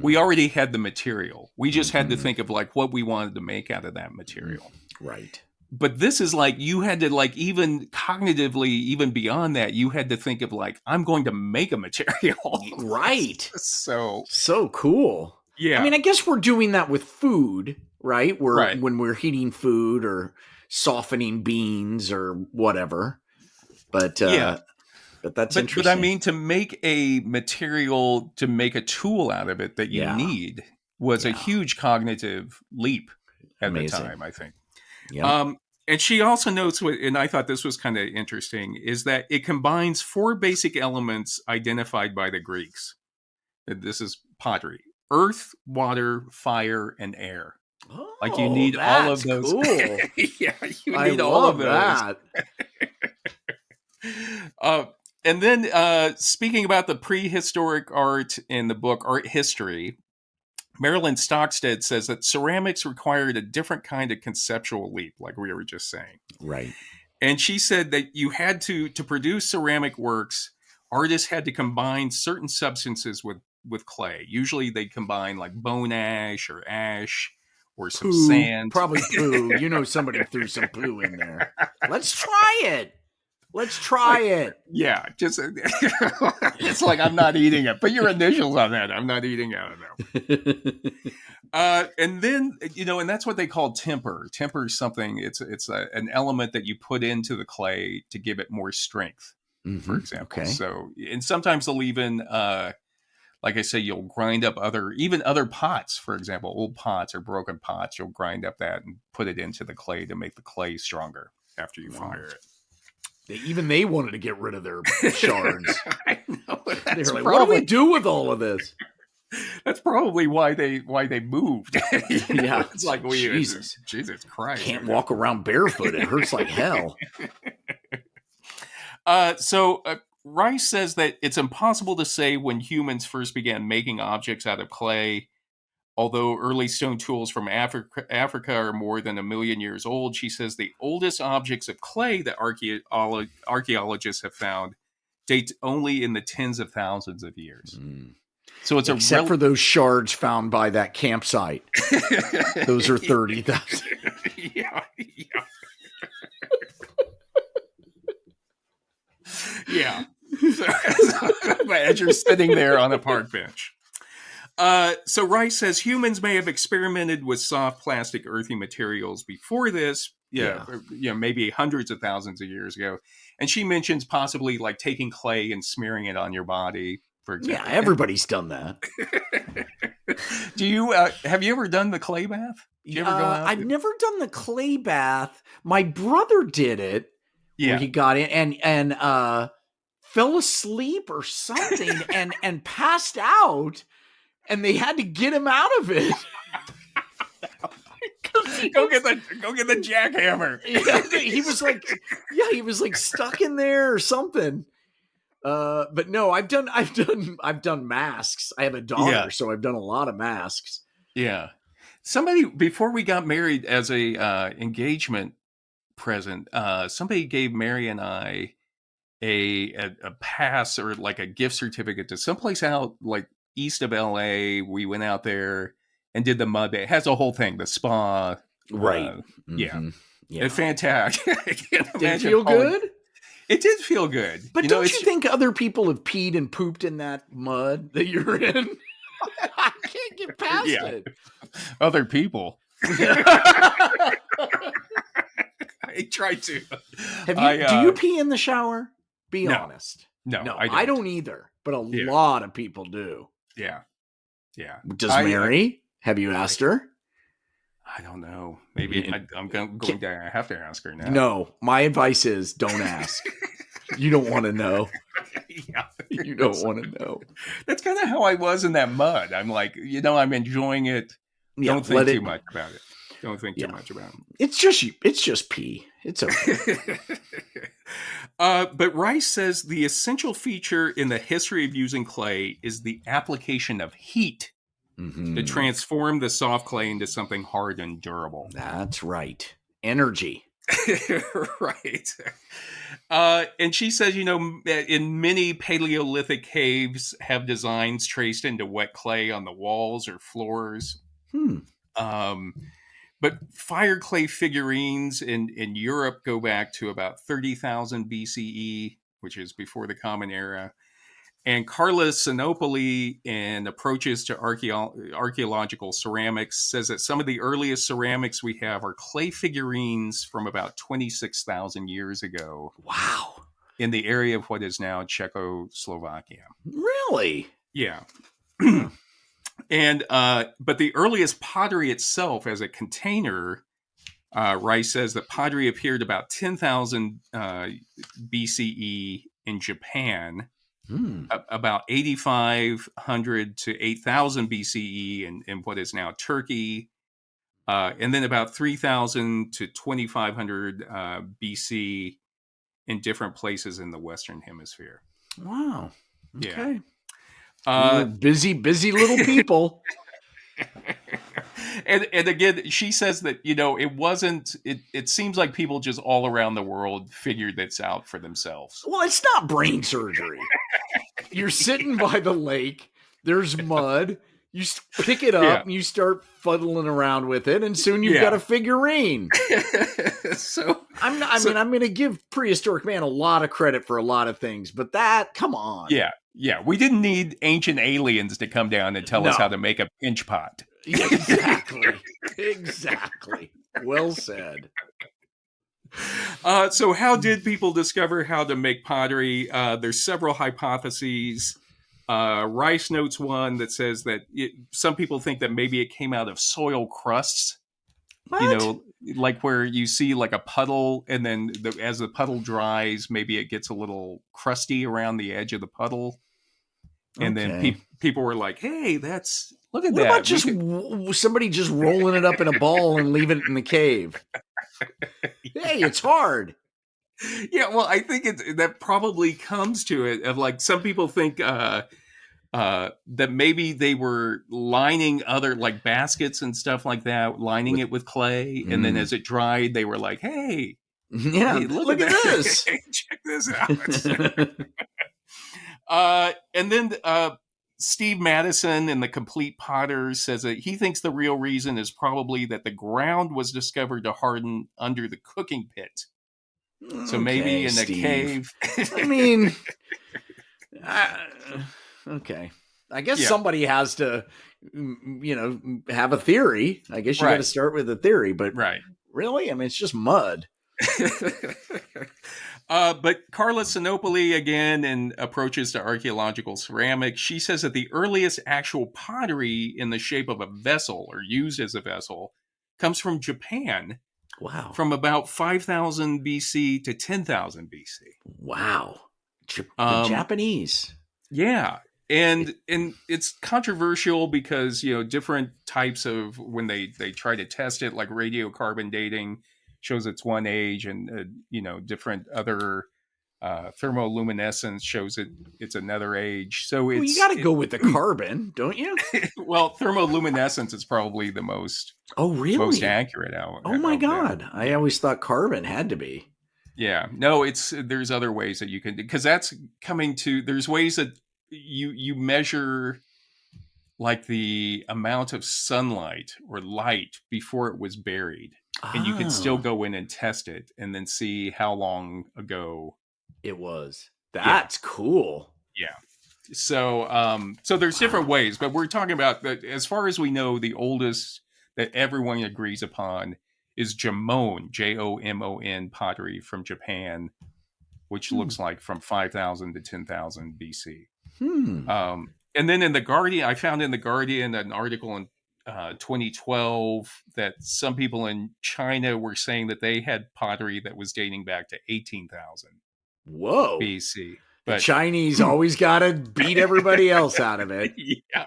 We already had the material. We just had to think of like what we wanted to make out of that material. Right. But this is like, you had to like, even cognitively, even beyond that, you had to think of like, I'm going to make a material. Right. So cool. Yeah. I mean, I guess we're doing that with food, right? When we're heating food or softening beans or whatever. But but that's interesting. But I mean, to make a material, to make a tool out of it that you need was a huge cognitive leap at the time, I think. Yeah. And she also notes, and I thought this was kind of interesting, is that it combines 4 basic elements identified by the Greeks. This is pottery: earth, water, fire, and air. Oh, like you need all of those. Cool. Yeah, you need all of those. That. And then speaking about the prehistoric art in the book Art History, Marilyn Stockstead says that ceramics required a different kind of conceptual leap, like we were just saying. Right. And she said that you had to produce ceramic works, artists had to combine certain substances with clay. Usually they combine like bone ash or some sand. Probably poo. Somebody threw some poo in there. Let's try it. Yeah, just it's like, I'm not eating it. Put your initials on that. I'm not eating out of them. And then, and that's what they call temper. Temper is something, it's an element that you put into the clay to give it more strength, for example. Okay. So, and sometimes they'll even, like I say, you'll grind up other pots, for example, old pots or broken pots. You'll grind up that and put it into the clay to make the clay stronger after you fire it. Even they wanted to get rid of their shards. I know. They were like, what do we do with all of this? That's probably why they moved. Yeah. It's like, Jesus Christ. Can't walk around barefoot. It hurts like hell. So Rice says that it's impossible to say when humans first began making objects out of clay. Although early stone tools from Africa are more than 1 million years old, she says the oldest objects of clay that archaeologists have found date only in the tens of thousands of years. So it's except for those shards found by that campsite. Those are 30,000. Yeah. Yeah. So, as you're sitting there on a park bench. So Rice says humans may have experimented with soft plastic earthy materials before this, maybe hundreds of thousands of years ago. And she mentions possibly like taking clay and smearing it on your body, for example. Yeah, everybody's done that. Do you have you ever done the clay bath? Did you ever go out? I've never done the clay bath. My brother did it. Yeah, where he got in and fell asleep or something and passed out. And they had to get him out of it. Go get the jackhammer. He was like stuck in there or something. But no, I've done masks. I have a daughter, so I've done a lot of masks. Yeah. Somebody, before we got married, as a engagement present, somebody gave Mary and I a pass or like a gift certificate to someplace out like east of LA. We went out there and did the mud bath. It has a whole thing, the spa. Right. Yeah. It's fantastic. Did it feel good? It did feel good. But don't you think other people have peed and pooped in that mud that you're in? I can't get past it. Other people. I try to. Do you pee in the shower? Be honest. No, I don't either. But a lot of people do. Yeah. Does Mary? Have you asked her? I don't know. Maybe I'm going to have to ask her now. No, my advice is don't ask. You don't want to know. Yeah, you don't want to know. That's kind of how I was in that mud. I'm like, I'm enjoying it. Don't think too much about it. Don't think too much about it. It's just pee. It's okay. But Rice says the essential feature in the history of using clay is the application of heat to transform the soft clay into something hard and durable. That's right. Energy. Right. And she says, in many Paleolithic caves have designs traced into wet clay on the walls or floors. But fire clay figurines in Europe go back to about 30,000 BCE, which is before the Common Era. And Carla Sinopoli, in Approaches to Archaeological Ceramics, says that some of the earliest ceramics we have are clay figurines from about 26,000 years ago. Wow. In the area of what is now Czechoslovakia. Really? Yeah. And but the earliest pottery itself as a container, Rice says that pottery appeared about 10,000 BCE in Japan, about 8,500 to 8,000 BCE in what is now Turkey, and then about 3,000 to 2,500 BC in different places in the Western Hemisphere. Wow. Okay. Yeah. Busy little people. and again, she says that, it wasn't, it seems like people just all around the world figured this out for themselves. Well, it's not brain surgery. You're sitting by the lake. There's mud. You pick it up and you start fuddling around with it, and soon you've got a figurine. I'm going to give Prehistoric Man a lot of credit for a lot of things, but come on. Yeah. We didn't need ancient aliens to come down and tell us how to make a pinch pot. Exactly. Well said. So how did people discover how to make pottery? There's several hypotheses. Rice notes one that says that some people think that maybe it came out of soil crusts. What? Like where you see like a puddle, and then as the puddle dries, maybe it gets a little crusty around the edge of the puddle. And then people were like, hey, look at that. What about just somebody just rolling it up in a ball and leaving it in the cave? Hey, it's hard. Yeah, well, I think that probably comes to it of like some people think that maybe they were lining other like baskets and stuff like that, lining it with clay, and then as it dried, they were like, "Hey, look at this! Check this out!" And then Steve Madison in The Complete Potter says that he thinks the real reason is probably that the ground was discovered to harden under the cooking pit. So maybe in a cave. I mean, okay. I guess somebody has to, have a theory. I guess you got to start with a theory, but really? I mean, it's just mud. But Carla Sinopoli, again, in Approaches to Archaeological Ceramics, she says that the earliest actual pottery in the shape of a vessel or used as a vessel comes from Japan. Wow. From about 5,000 BC to 10,000 BC. Wow. The Japanese. Yeah. And it's controversial because, different types of, when they try to test it, like radiocarbon dating shows it's one age, and, different other thermoluminescence shows it's another age. So you got to go with the carbon, don't you? Well, thermoluminescence is probably the most most accurate out. Oh my God. I always thought carbon had to be. Yeah. No, there's other ways that you can, because that's coming to, there's ways that you measure like the amount of sunlight or light before it was buried. And you can still go in and test it and then see how long ago it was. That's cool. Yeah. So there's different ways, but we're talking about that. As far as we know, the oldest that everyone agrees upon is Jomon, Jomon pottery from Japan, which looks like from 5,000 to 10,000 BC. And then in The Guardian, I found in The Guardian an article in 2012 that some people in China were saying that they had pottery that was dating back to 18,000 BC. But the Chinese always got to beat everybody else out of it. Yeah.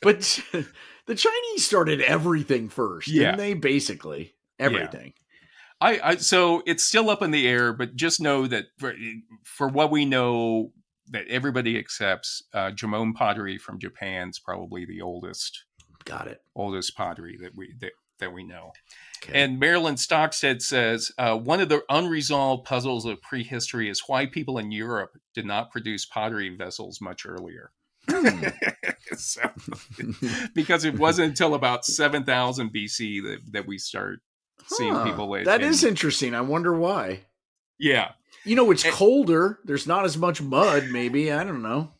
But the Chinese started everything first, didn't they? Basically, everything. So it's still up in the air, but just know that for what we know, that everybody accepts, Jomon pottery from Japan's probably the oldest. Got it. Oldest pottery that we know. Okay. And Marilyn Stockstead says, one of the unresolved puzzles of prehistory is why people in Europe did not produce pottery vessels much earlier. So, because it wasn't until about 7,000 BC that we start seeing people. That is interesting. I wonder why. Yeah. It's colder. There's not as much mud, maybe. I don't know.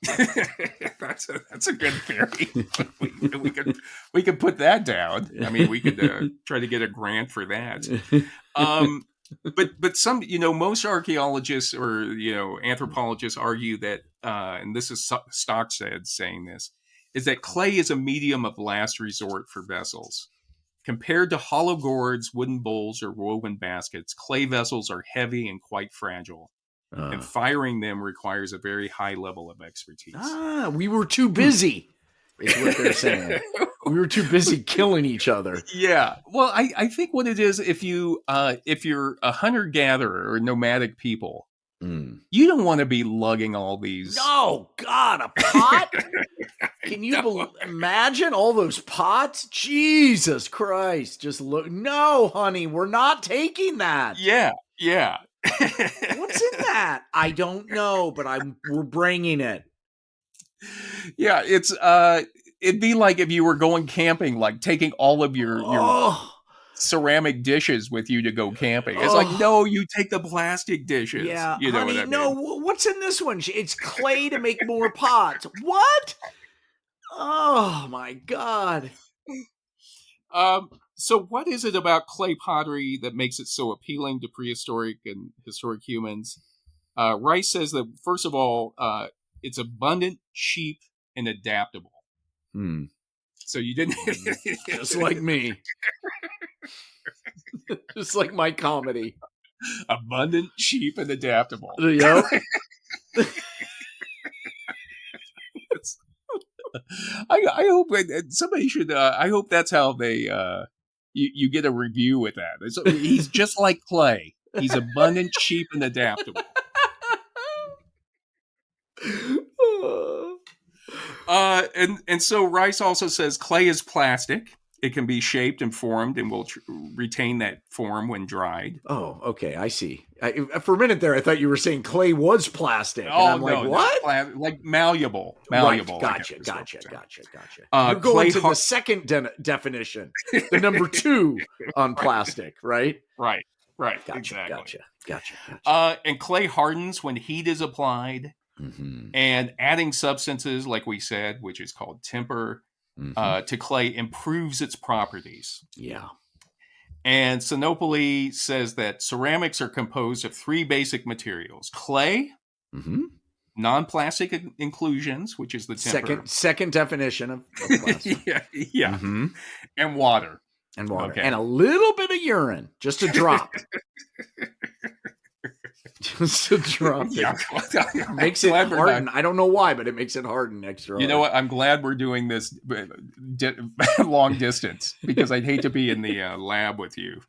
That's a good theory. we could put that down. I mean, we could try to get a grant for that. But some, most archaeologists or, anthropologists argue that, and this is Stockstead saying this, is that clay is a medium of last resort for vessels. Compared to hollow gourds, wooden bowls, or woven baskets, clay vessels are heavy and quite fragile. And firing them requires a very high level of expertise. We were too busy, is what they're saying. We were too busy killing each other. Yeah. Well, I think what it is, if you're a hunter-gatherer or nomadic people, you don't want to be lugging all these. No, God, a pot? Can you imagine all those pots? Jesus Christ. Just look. No, honey, we're not taking that. Yeah. What's in that? I don't know, but we're bringing it. Yeah, it's it'd be like if you were going camping, like taking all of your ceramic dishes with you to go camping. It's like, no, you take the plastic dishes. Yeah, you know honey, what I mean? no, what's in this one? It's clay to make more pots. What? Oh my God. So what is it about clay pottery that makes it so appealing to prehistoric and historic humans? Rice says that, first of all, it's abundant, cheap, and adaptable. So you didn't... Just like me. Just like my comedy. Abundant, cheap, and adaptable. Yep. I hope somebody should. I hope that's how they. You get a review with that. He's just like clay. He's abundant, cheap, and adaptable. And so Rice also says clay is plastic. It can be shaped and formed and will retain that form when dried. Oh, okay. I see. For a minute there, I thought you were saying clay was plastic. Oh, and I'm like, what? Like malleable. Right. Gotcha. You're going to the second definition, the number 2 on plastic, right? Right. Gotcha. And clay hardens when heat is applied. Mm-hmm. And adding substances, like we said, which is called temper, to clay improves its properties. Yeah. And Sinopoli says that ceramics are composed of 3 basic materials: clay, non-plastic inclusions, which is the temper. Second definition of plastic. yeah. Mm-hmm. And water. Okay. And a little bit of urine, just a drop. Just a drop. Yeah. Makes it harden. I don't know why, but it makes it harden extra. You know what? I'm glad we're doing this long distance, because I'd hate to be in the lab with you.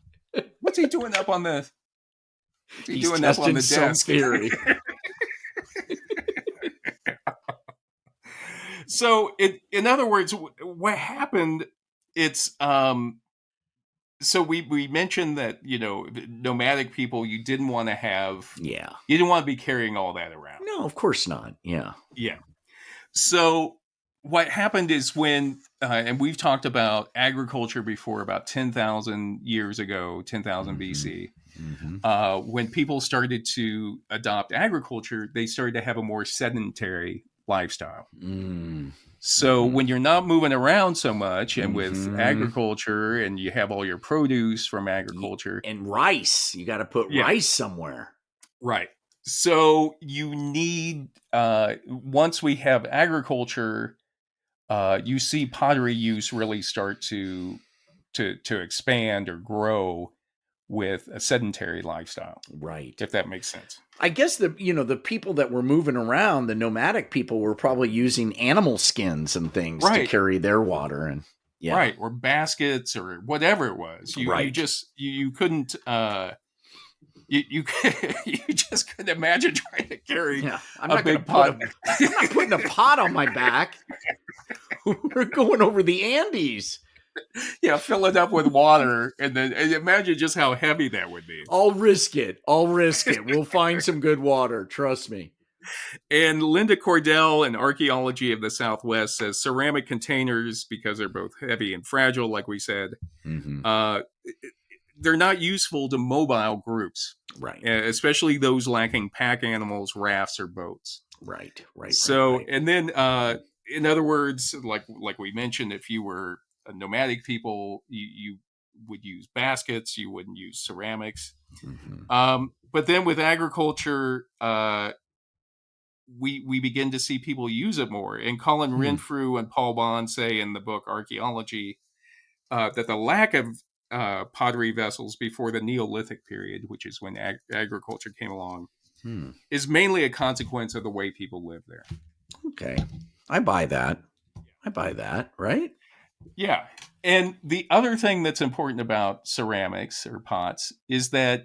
What's he doing up on the? He's doing up on the desk. Theory. So, in other words, what happened? It's So we mentioned that, nomadic people, you didn't want to have... Yeah. You didn't want to be carrying all that around. No, of course not. Yeah. Yeah. So what happened is when, and we've talked about agriculture before, about 10,000 years ago, 10,000 BC, when people started to adopt agriculture, they started to have a more sedentary lifestyle. So when you're not moving around so much, and with agriculture, and you have all your produce from agriculture and rice, you got to put rice somewhere. Right. So you need, once we have agriculture, you see pottery use really start to expand or grow with a sedentary lifestyle. Right. If that makes sense. I guess the people that were moving around, the nomadic people, were probably using animal skins and things to carry their water. And Yeah. Right. Or baskets or whatever it was. You just, you couldn't, you just couldn't imagine trying to carry a big pot. I'm not putting a pot on my back. We're going over the Andes. Yeah, fill it up with water, and then imagine just how heavy that would be. I'll risk it. We'll find some good water. Trust me. And Linda Cordell in Archaeology of the Southwest says ceramic containers, because they're both heavy and fragile, like we said, they're not useful to mobile groups, right? Especially those lacking pack animals, rafts, or boats. Right. So, and then, in other words, like we mentioned, if you were a nomadic people, you would use baskets. You wouldn't use ceramics. But then with agriculture, we begin to see people use it more. And Colin Renfrew and Paul Bond say in the book Archaeology that the lack of pottery vessels before the Neolithic period, which is when agriculture came along, is mainly a consequence of the way people live there. Okay. I buy that, right? Yeah. And the other thing that's important about ceramics or pots is that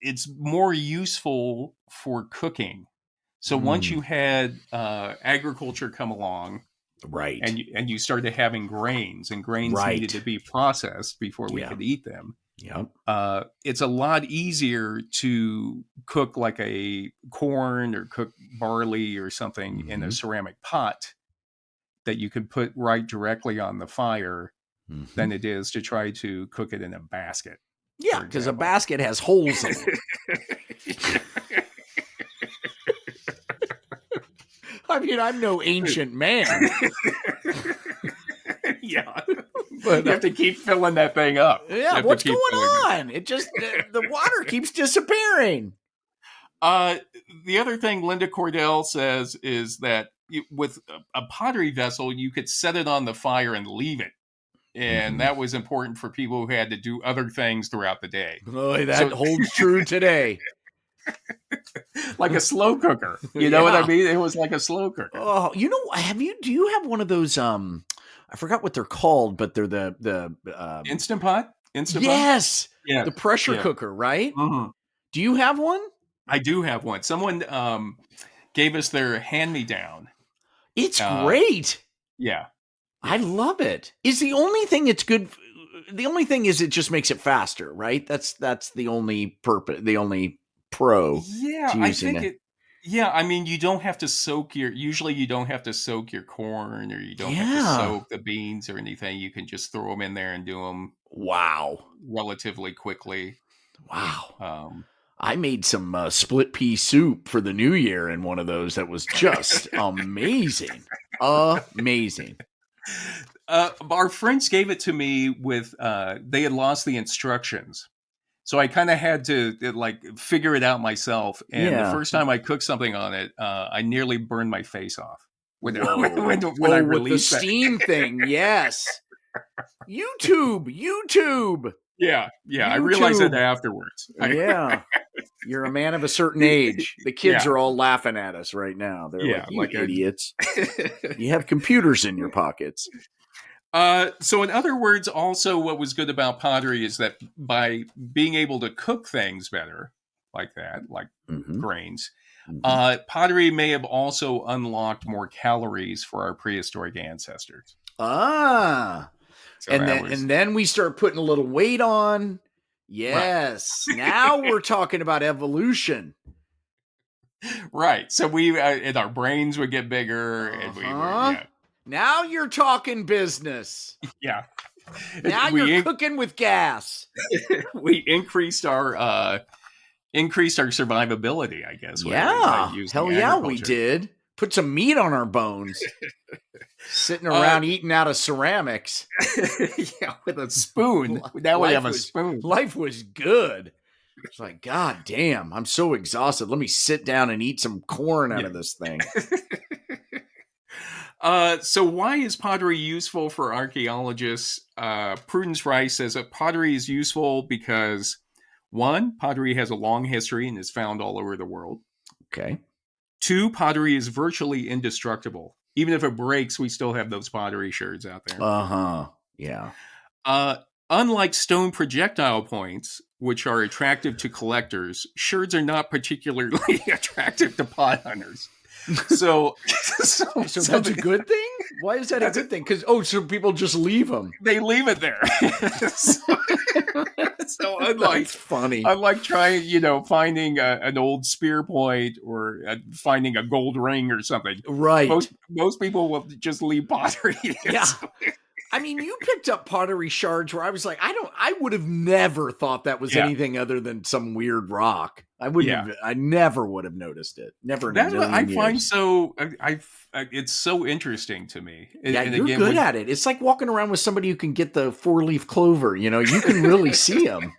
it's more useful for cooking. So once you had agriculture come along, right, and you started having grains, and grains needed to be processed before we could eat them. Yep. It's a lot easier to cook like a corn or cook barley or something in a ceramic pot that you could put right directly on the fire than it is to try to cook it in a basket. Yeah, because a basket has holes in it. I mean, I'm no ancient man. Yeah. But you have to keep filling that thing up. Yeah, what's going on? It just, the water keeps disappearing. The other thing Linda Cordell says is that with a pottery vessel, you could set it on the fire and leave it. And that was important for people who had to do other things throughout the day. Boy, that holds true today. Like a slow cooker. You know what I mean? It was like a slow cooker. Oh, do you have one of those, I forgot what they're called, but they're the Instant Pot? Yes. Yeah. The pressure cooker, right? Do you have one? I do have one. Someone gave us their hand-me-down. It's great. Yeah. I love it. Is the only thing it's good. The only thing is it just makes it faster, right? That's the only purpose, the only pro. Yeah, I think it. Yeah, I mean, you don't have to usually you don't have to soak your corn, or you don't have to soak the beans or anything. You can just throw them in there and do them. Wow. Relatively quickly. Wow. I made some split pea soup for the new year in one of those. That was just amazing. Amazing. Our friends gave it to me with, they had lost the instructions. So I kind of had to figure it out myself. And the first time I cooked something on it, I nearly burned my face off. When I released the steam thing. Yes. YouTube. Yeah. YouTube. I realized it afterwards. Yeah. You're a man of a certain age. The kids are all laughing at us right now. They're like idiots. You have computers in your pockets. So in other words, also what was good about pottery is that by being able to cook things better, like that, like grains, pottery may have also unlocked more calories for our prehistoric ancestors. So and then we start putting a little weight on. Yes. Right. Now we're talking about evolution. Right. So and our brains would get bigger, and we were, Now you're talking business. Yeah. Now you're cooking with gas. We increased our survivability, I guess. Hell yeah, we did. Put some meat on our bones. Sitting around eating out of ceramics. Yeah, with a spoon. Now we have a spoon. Life was good. It's like, God damn, I'm so exhausted. Let me sit down and eat some corn out of this thing. So why is pottery useful for archaeologists? Prudence Rice says that pottery is useful because, one, pottery has a long history and is found all over the world. Okay. Two, pottery is virtually indestructible. Even if it breaks, we still have those pottery sherds out there. Yeah. Unlike stone projectile points, which are attractive to collectors, sherds are not particularly attractive to pot hunters. So that's a good thing? Why is that a good thing? Because, so people just leave them. They leave it there. So unlike, that's funny. Unlike trying, finding an old spear point or finding a gold ring or something. Right. Most people will just leave pottery. Yeah. I mean, you picked up pottery shards where I was like, I would have never thought that was anything other than some weird rock. I never would have noticed it. Never in That's a million what I years. find so, it's so interesting to me. Yeah, and you're good at it. It's like walking around with somebody who can get the 4-leaf clover. You can really see them.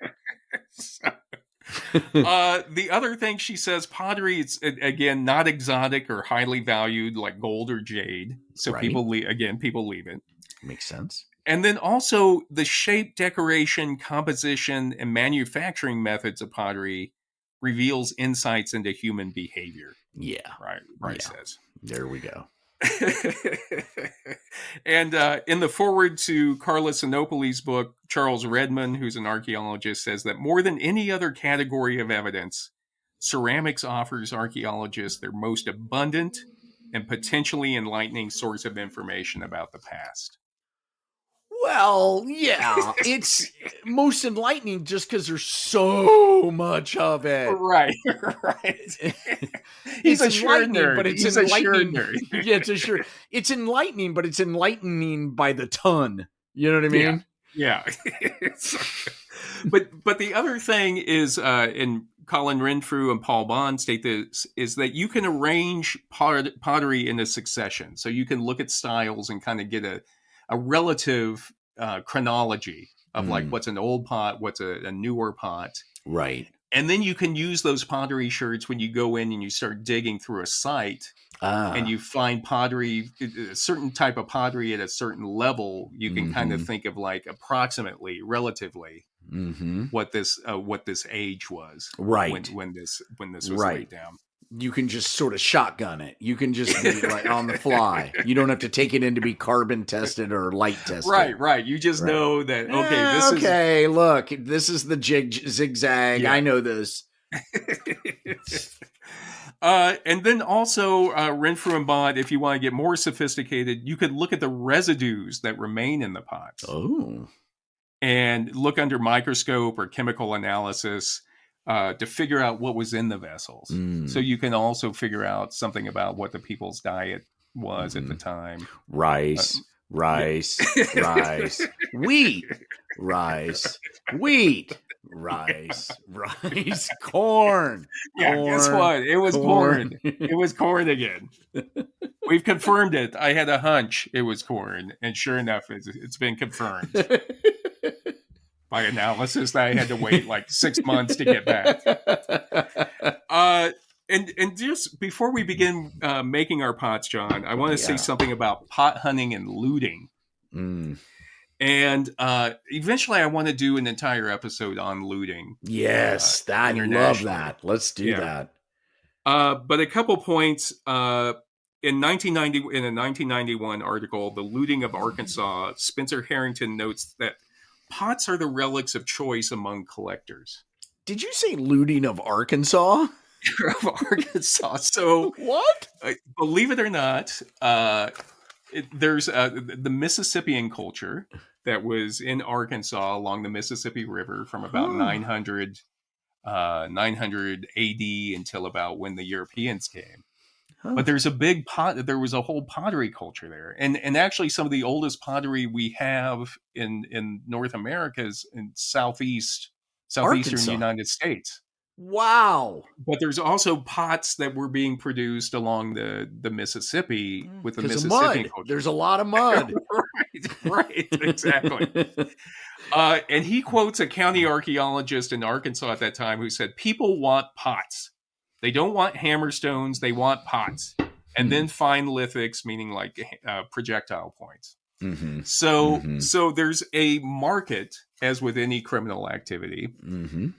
The other thing she says, pottery is, again, not exotic or highly valued like gold or jade. So people leave it. Makes sense. And then also the shape, decoration, composition, and manufacturing methods of pottery reveals insights into human behavior. Yeah. Right says. There we go. And in the foreword to Carla Sinopoli's book, Charles Redman, who's an archaeologist, says that more than any other category of evidence, ceramics offers archaeologists their most abundant and potentially enlightening source of information about the past. Well, yeah, it's most enlightening just because there's so much of it. Right. He's a sherd nerd. But it's enlightening. Yeah, it's enlightening, but it's enlightening by the ton. You know what I mean? Yeah. But the other thing is, in Colin Renfrew and Paul Bond state this, is that you can arrange pottery in a succession. So you can look at styles and kind of get a relative chronology of like what's an old pot, what's a newer pot. Right. And then you can use those pottery sherds when you go in and you start digging through a site and you find pottery, a certain type of pottery at a certain level. You can kind of think of like approximately, relatively what this age was. Right. When this was laid down. You can just sort of shotgun it. You can just be like on the fly. You don't have to take it in to be carbon tested or light tested. Right. You just know that, okay, look, this is the zigzag. Yeah. I know this. And then also Renfrew and Bond, if you want to get more sophisticated, you could look at the residues that remain in the pots. Oh. And look under microscope or chemical analysis to figure out what was in the vessels. So you can also figure out something about what the people's diet was at the time. Rice, wheat, corn. Yeah, guess what? It was corn. It was corn again. We've confirmed it. I had a hunch it was corn. And sure enough, it's been confirmed. By analysis that I had to wait like 6 months to get back. And just before we begin making our pots, John, I want to say something about pot hunting and looting. And eventually I want to do an entire episode on looting. Yes, I love that. Let's do that. But a couple points. In a 1991 article, The Looting of Arkansas, Spencer Harrington notes that pots are the relics of choice among collectors. Did you say looting of Arkansas? Of Arkansas. So what? Believe it or not, there's the Mississippian culture that was in Arkansas along the Mississippi River from about 900 AD until about when the Europeans came. But there's a big there was a whole pottery culture there. And actually some of the oldest pottery we have in North America is in southeastern Arkansas. United States. Wow. But there's also pots that were being produced along the Mississippi with the Mississippi culture. There's a lot of mud. right, exactly. And he quotes a county archaeologist in Arkansas at that time who said, people want pots. They don't want hammerstones. They want pots. And then fine lithics, meaning like projectile points. So there's a market, as with any criminal activity,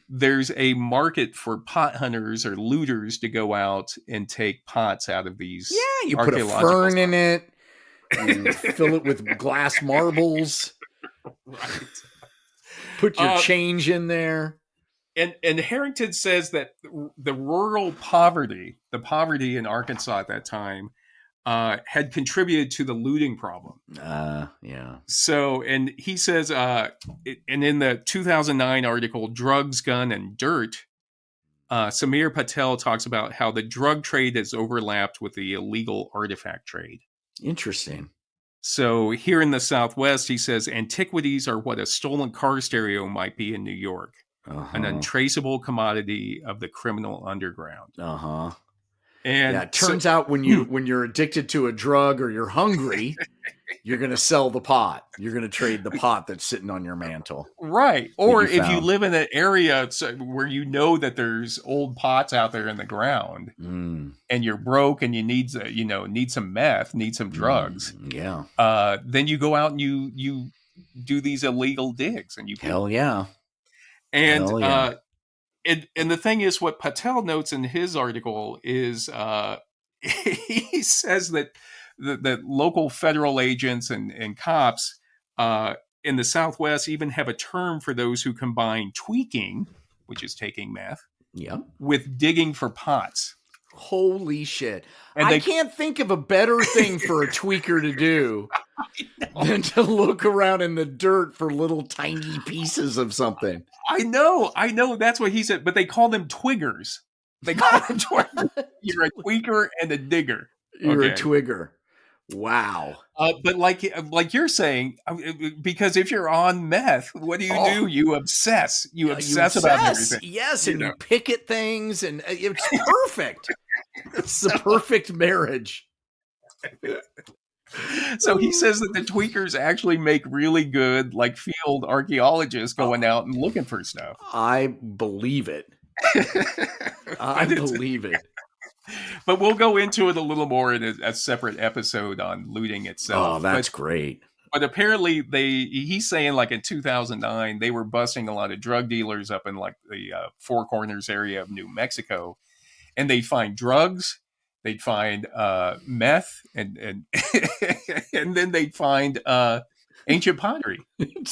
there's a market for pot hunters or looters to go out and take pots out of these. Yeah, you put a fern in it, you fill it with glass marbles. Right. Put your change in there. And Harrington says that the rural poverty, the poverty in Arkansas at that time, had contributed to the looting problem. Yeah. So, and he says, and in the 2009 article, Drugs, Gun, and Dirt, Samir Patel talks about how the drug trade has overlapped with the illegal artifact trade. Interesting. So here in the Southwest, he says, antiquities are what a stolen car stereo might be in New York. An untraceable commodity of the criminal underground. And it turns out when you're addicted to a drug or you're hungry, you're going to sell the pot. You're going to trade the pot that's sitting on your mantle. Right. Or if you live in an area where you know that there's old pots out there in the ground and you're broke and you need some meth, need some drugs. Then you go out and you do these illegal digs and you Hell yeah. And and the thing is, what Patel notes in his article is he says that the local federal agents and cops in the Southwest even have a term for those who combine tweaking, which is taking meth, with digging for pots. Holy shit. And I can't think of a better thing for a tweaker to do than to look around in the dirt for little tiny pieces of something. I know. That's what he said. But they call them twiggers. You're a tweaker and a digger. You're a twigger. Wow. But like you're saying, because if you're on meth, what do? You obsess. You obsess about everything. Yes, and you pick at things, and it's perfect. It's the perfect marriage. So he says that the tweakers actually make really good, like, field archaeologists going out and looking for stuff. I believe it. I believe it. But we'll go into it a little more in a separate episode on looting itself. Oh, that's great. But apparently he's saying like in 2009, they were busting a lot of drug dealers up in like the Four Corners area of New Mexico. And they'd find drugs, they'd find meth, and and then they'd find ancient pottery.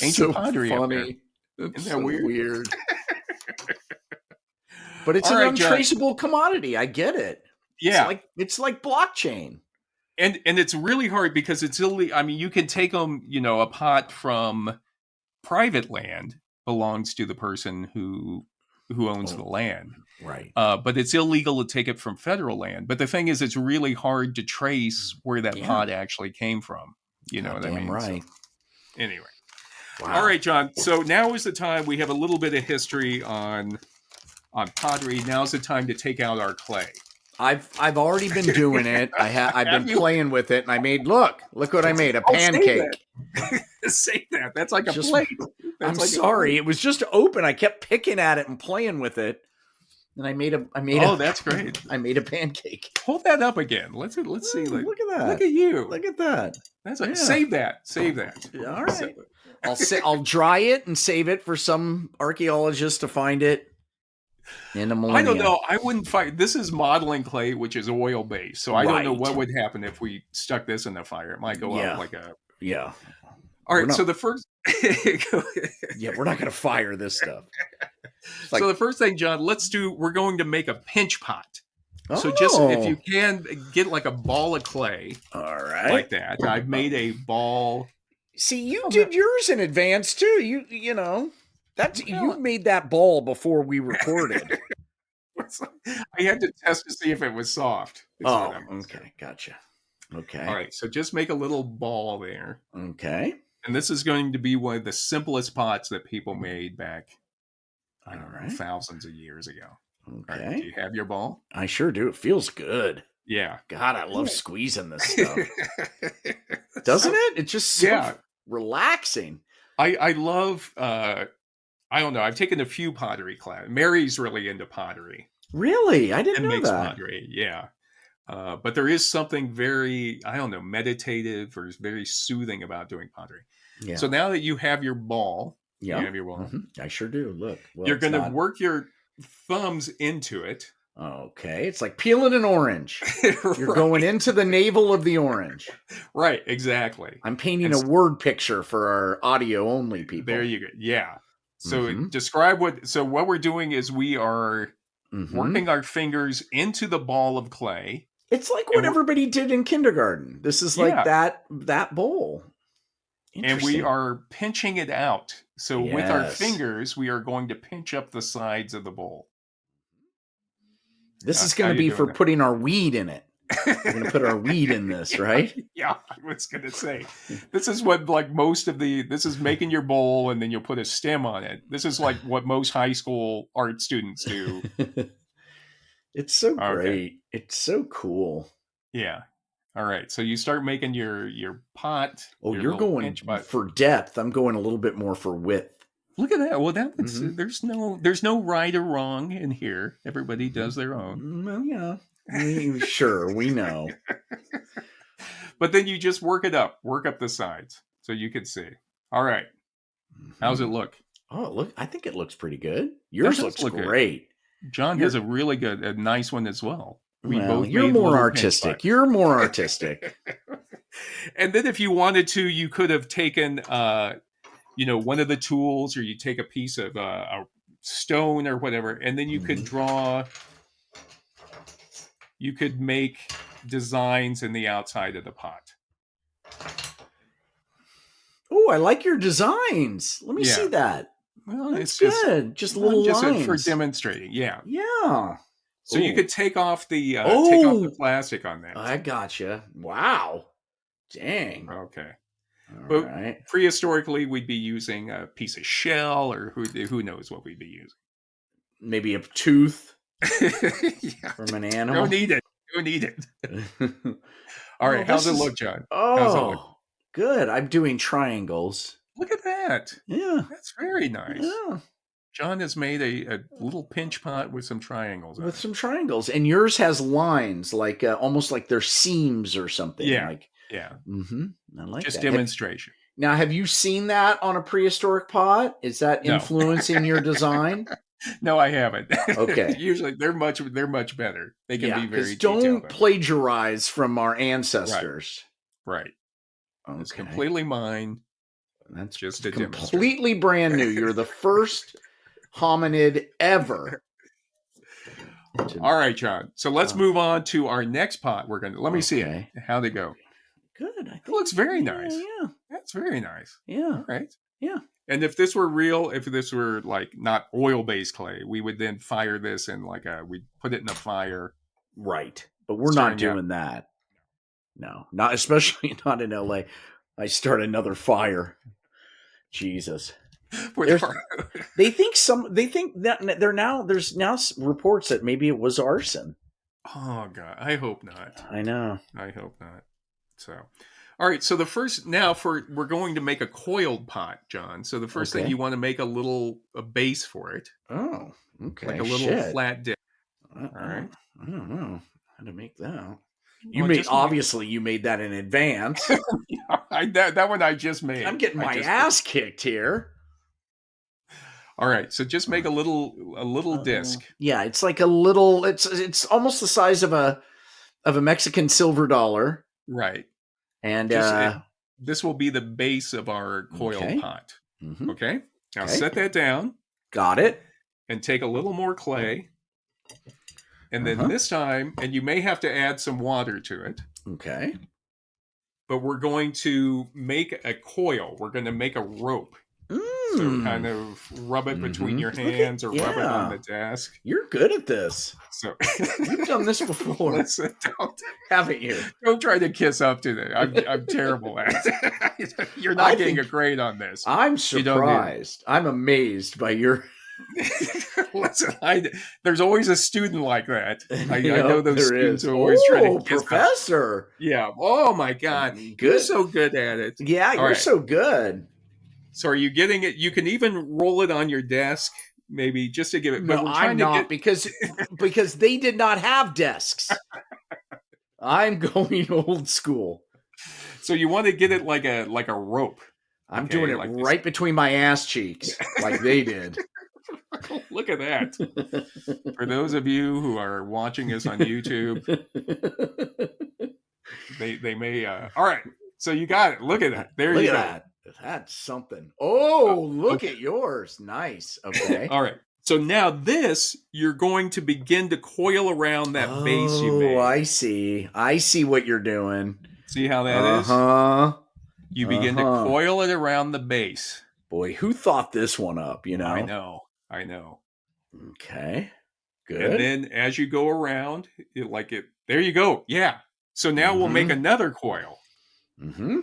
Ancient pottery. Funny. Isn't that weird? But it's an untraceable commodity. I get it. Yeah. It's like blockchain. And it's really hard because it's illegal. I mean, you can take them, a pot from private land belongs to the person who owns the land. Right. But it's illegal to take it from federal land. But the thing is, it's really hard to trace where that pot actually came from. You know what I mean? Right. So, anyway. Wow. All right, John. So now is the time. We have a little bit of history on pottery. Now's the time to take out our clay. I've already been doing it. I've been playing with it, and I made look what I made, a pancake. Save that. That's like a plate. I'm sorry, it was just open. I kept picking at it and playing with it, and I made Oh, that's great. I made a pancake. Hold that up again. Let's see. Look at that. Look at you. Look at that. That's Save that. All right. I'll dry it and save it for some archaeologist to find it. In a millennium. I don't know. I wouldn't find. This is modeling clay, which is oil based. So I don't know what would happen if we stuck this in the fire. It might go up like a. Yeah. All right. So the first. We're not going to fire this stuff. So the first thing, John, we're going to make a pinch pot. So just if you can get like a ball of clay. All right. Like that. I've made a ball. See, you did yours in advance too. You know. You made that ball before we recorded. I had to test to see if it was soft. Okay. Gotcha. Okay. All right. So just make a little ball there. Okay. And this is going to be one of the simplest pots that people made back, I don't know, thousands of years ago. Okay. Right, do you have your ball? I sure do. It feels good. Yeah. God, I love squeezing this stuff. Doesn't it? It's just so relaxing. I love... I don't know. I've taken a few pottery classes. Mary's really into pottery. Really? I didn't know makes that. Pottery, yeah. But there is something very, I don't know, meditative or very soothing about doing pottery. Yeah. So now that you have your ball, I sure do. Look, you're going to work your thumbs into it. Okay, it's like peeling an orange. You're going into the navel of the orange. Right, exactly. I'm painting a word picture for our audio only people. There you go. Yeah. So describe what we're doing is we are working our fingers into the ball of clay. It's like what everybody did in kindergarten. This is like that bowl. And we are pinching it out. So with our fingers, we are going to pinch up the sides of the bowl. This is going to be for putting our weed in it. We're going to put our weed in this, right? Yeah, I was going to say. This is what this is making your bowl and then you'll put a stem on it. This is like what most high school art students do. It's so great. It's so cool. Yeah. All right. So you start making your pot. Oh, you're going for depth. I'm going a little bit more for width. Look at that. Well, there's no right or wrong in here. Everybody does their own. Well, yeah. Sure, we know. But then you just work up the sides so you can see. All right. How's it look? Oh, I think it looks pretty good. Yours looks great. Good. John has a nice one as well. You're more artistic. You're more artistic. And then if you wanted to, you could have taken one of the tools, or you take a piece of a stone or whatever, and then you could draw. You could make designs in the outside of the pot. Oh, I like your designs. Let me see that. Well, that's good. Just little lines for demonstrating. Yeah. Yeah. So you could take off the plastic on that. I gotcha. Wow. Dang. Okay. But prehistorically, we'd be using a piece of shell, or who knows what we'd be using. Maybe a tooth from an animal. Don't need it. All right. How's it look, John? Oh, good. I'm doing triangles. Look at that. Yeah. That's very nice. Yeah. John has made a little pinch pot with some triangles. And yours has lines, like almost like they're seams or something. Yeah. I like just that. demonstration. Now, have you seen that on a prehistoric pot? Is that influencing your design? No, I haven't. Okay. Usually they're much better. They can be very detailed. Don't plagiarize from our ancestors. Right. Okay. It's completely mine. That's just a completely brand new. You're the first hominid ever. All right, John. So let's move on to our next pot. Let me see it. How'd it go? Good. It looks very nice. Yeah. That's very nice. Yeah. All right. Yeah. And if this were like not oil-based clay, we would then fire this in we'd put it in a fire. Right. But we're not doing that. No, especially not in LA. I start another fire. Jesus. They think that there's now reports that maybe it was arson. Oh God. I hope not. I know. I hope not. So, all right. So we're going to make a coiled pot, John. So the first thing you want to make a base for it. Oh, okay. Like a little flat disc. All right. I don't know how to make that. You made that in advance. That one I just made. I'm getting my ass kicked here. All right, so just make a little disc. Yeah, it's like a little. It's almost the size of a Mexican silver dollar. Right. And this will be the base of our coiled pot. Mm-hmm. Okay. Now set that down. Got it. And take a little more clay. And then this time, and you may have to add some water to it. Okay. But we're going to make a coil. We're going to make a rope. So kind of rub it between your hands or rub it on the desk. You're good at this. So you've done this before. Listen, haven't you? Don't try to kiss up to it. I'm terrible at it. You're not getting a grade on this. I'm surprised. I'm amazed by your... Listen, there's always a student like that. I know those students who always try to kiss professor. Up. Yeah. Oh my God. Good. You're so good at it. Yeah, you're so good. So are you getting it? You can even roll it on your desk, maybe just to give it. No, I'm not because they did not have desks. I'm going old school. So you want to get it like a rope. I'm doing it right between my ass cheeks, like they did. Look at that. For those of you who are watching us on YouTube, they may. All right. So you got it. Look at that. There you go. That. That's something. Oh, look at yours. Nice. Okay. All right. So now this, you're going to begin to coil around that base you made. Oh, I see. I see what you're doing. See how that is? You begin to coil it around the base. Boy, who thought this one up, you know? I know. Okay. Good. And then as you go around, there you go. Yeah. So now we'll make another coil. Mm-hmm.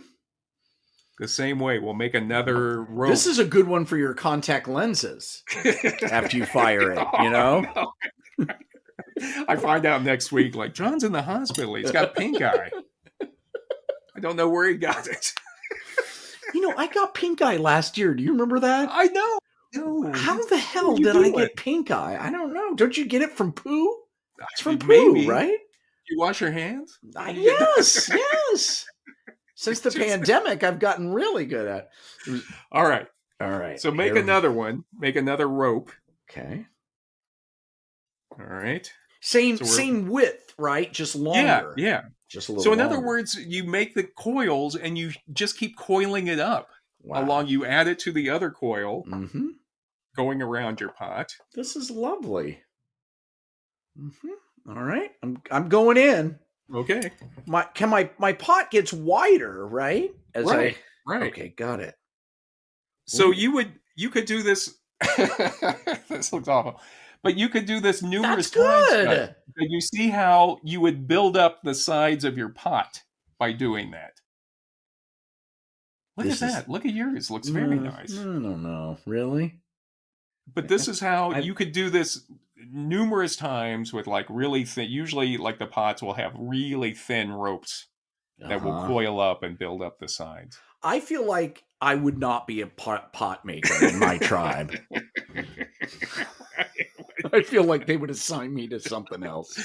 The same way, we'll make another rope. This is a good one for your contact lenses after you fire it, you know? No. I find out next week, like, John's in the hospital. He's got pink eye. I don't know where he got it. You know, I got pink eye last year. Do you remember that? I know. No. How the hell did I get pink eye? I don't know. Don't you get it from poo? It's from maybe. poo, right? You wash your hands? Yes. Since the pandemic, I've gotten really good at it. All right. So make another one. Make another rope. Okay. All right. Same width, right? Just longer. Yeah. Just a little So in longer. other words, you make the coils and you just keep coiling it up. Wow. Along, you add it to the other coil going around your pot. This is lovely. All right. I'm going in. Okay. My pot gets wider, right? Right. Okay, got it. So you could do this. This looks awful. But you could do this numerous times. And you see how you would build up the sides of your pot by doing that. Look at that. Look at yours. Looks very nice. I don't know. Really? But this is how you could do this numerous times with like really thin. Usually like the pots will have really thin ropes that will coil up and build up the sides. I feel like I would not be a pot maker in my tribe. I feel like they would assign me to something else.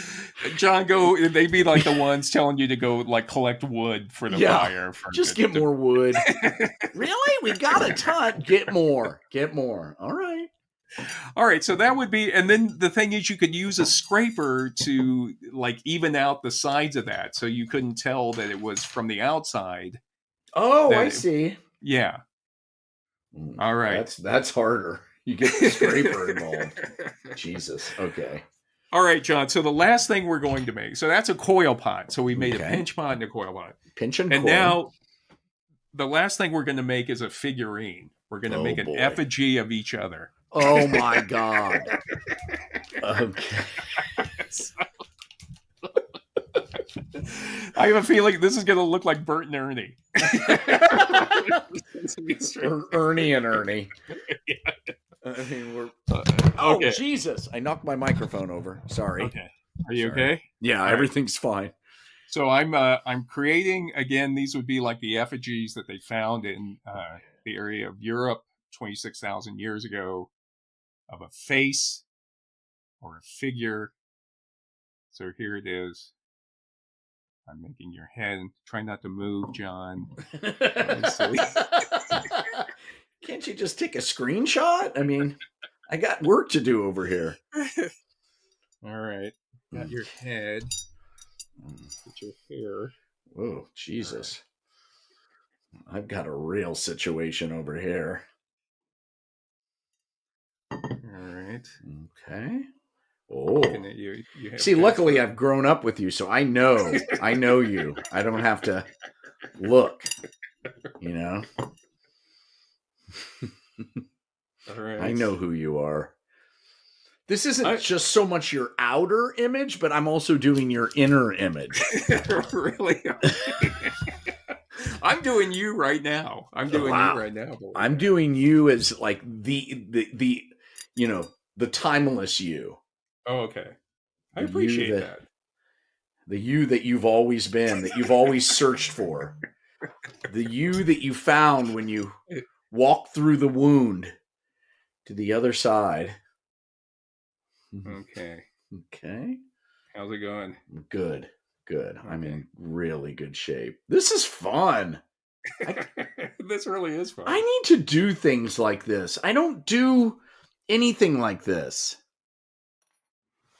John, they'd be like the ones telling you to go like collect wood for the fire. Just get more wood. Really? We got a ton. Get more. All right. So that would be, and then the thing is you could use a scraper to like even out the sides of that. So you couldn't tell that it was from the outside. Oh, I see. Yeah. All right. That's harder. You get the scraper involved. Jesus. Okay. All right, John. So the last thing we're going to make. So that's a coil pot. So we made a pinch pot and a coil pot. Pinch and coil. And now the last thing we're going to make is a figurine. We're going to make an effigy of each other. Oh my God. Okay. I have a feeling this is going to look like Bert and Ernie. Ernie and Ernie. Yeah. I mean, we're. Okay. Oh, Jesus. I knocked my microphone over. Sorry. Okay. Are you okay? Yeah, everything's fine. So I'm creating, again, these would be like the effigies that they found in the area of Europe 26,000 years ago of a face or a figure. So here it is. I'm making your head. Try not to move, John. Can't you just take a screenshot? I mean, I got work to do over here. All right. Got your head. Get your hair. Oh, Jesus. Right. I've got a real situation over here. All right. Okay. Oh. You see, luckily I've grown up with you, so I know you. I don't have to look, you know. All right. I know who you are. This isn't just so much your outer image, but I'm also doing your inner image. Really? I'm doing you right now. I'm doing you right now. I'm doing you as like the you know, the timeless you. Oh, okay. I appreciate that. The you that you've always been, that you've always searched for. The you that you found when you walked through the wound to the other side. Okay. How's it going? Good. Okay. I'm in really good shape. This is fun. This really is fun. I need to do things like this. I don't do anything like this,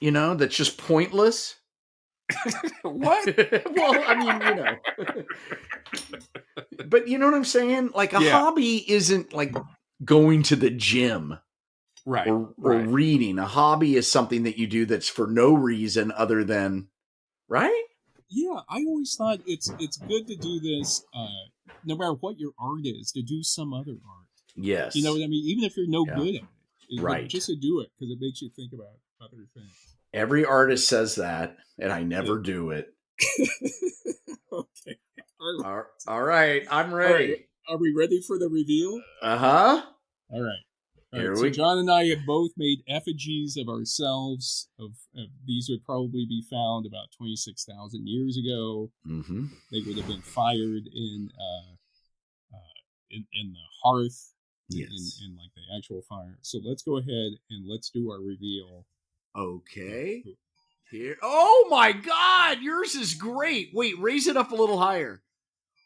that's just pointless. What? Well, I mean, but you know what I'm saying? Like a hobby isn't like going to the gym, right? Or reading. A hobby is something that you do that's for no reason other than, right? Yeah, I always thought it's good to do this, no matter what your art is, to do some other art. Yes. You know what I mean? Even if you're no good at it. Right. Just to do it, because it makes you think about other things. Every artist says that, and I never do it. Okay. All right. I'm ready. Right. Are we ready for the reveal? Uh-huh. All right. So John and I have both made effigies of ourselves. Of these would probably be found about 26,000 years ago. Mm-hmm. They would have been fired in the hearth. Yes. In like the actual fire. So let's go ahead and let's do our reveal. Okay. Here. Oh my God, yours is great. Wait, raise it up a little higher.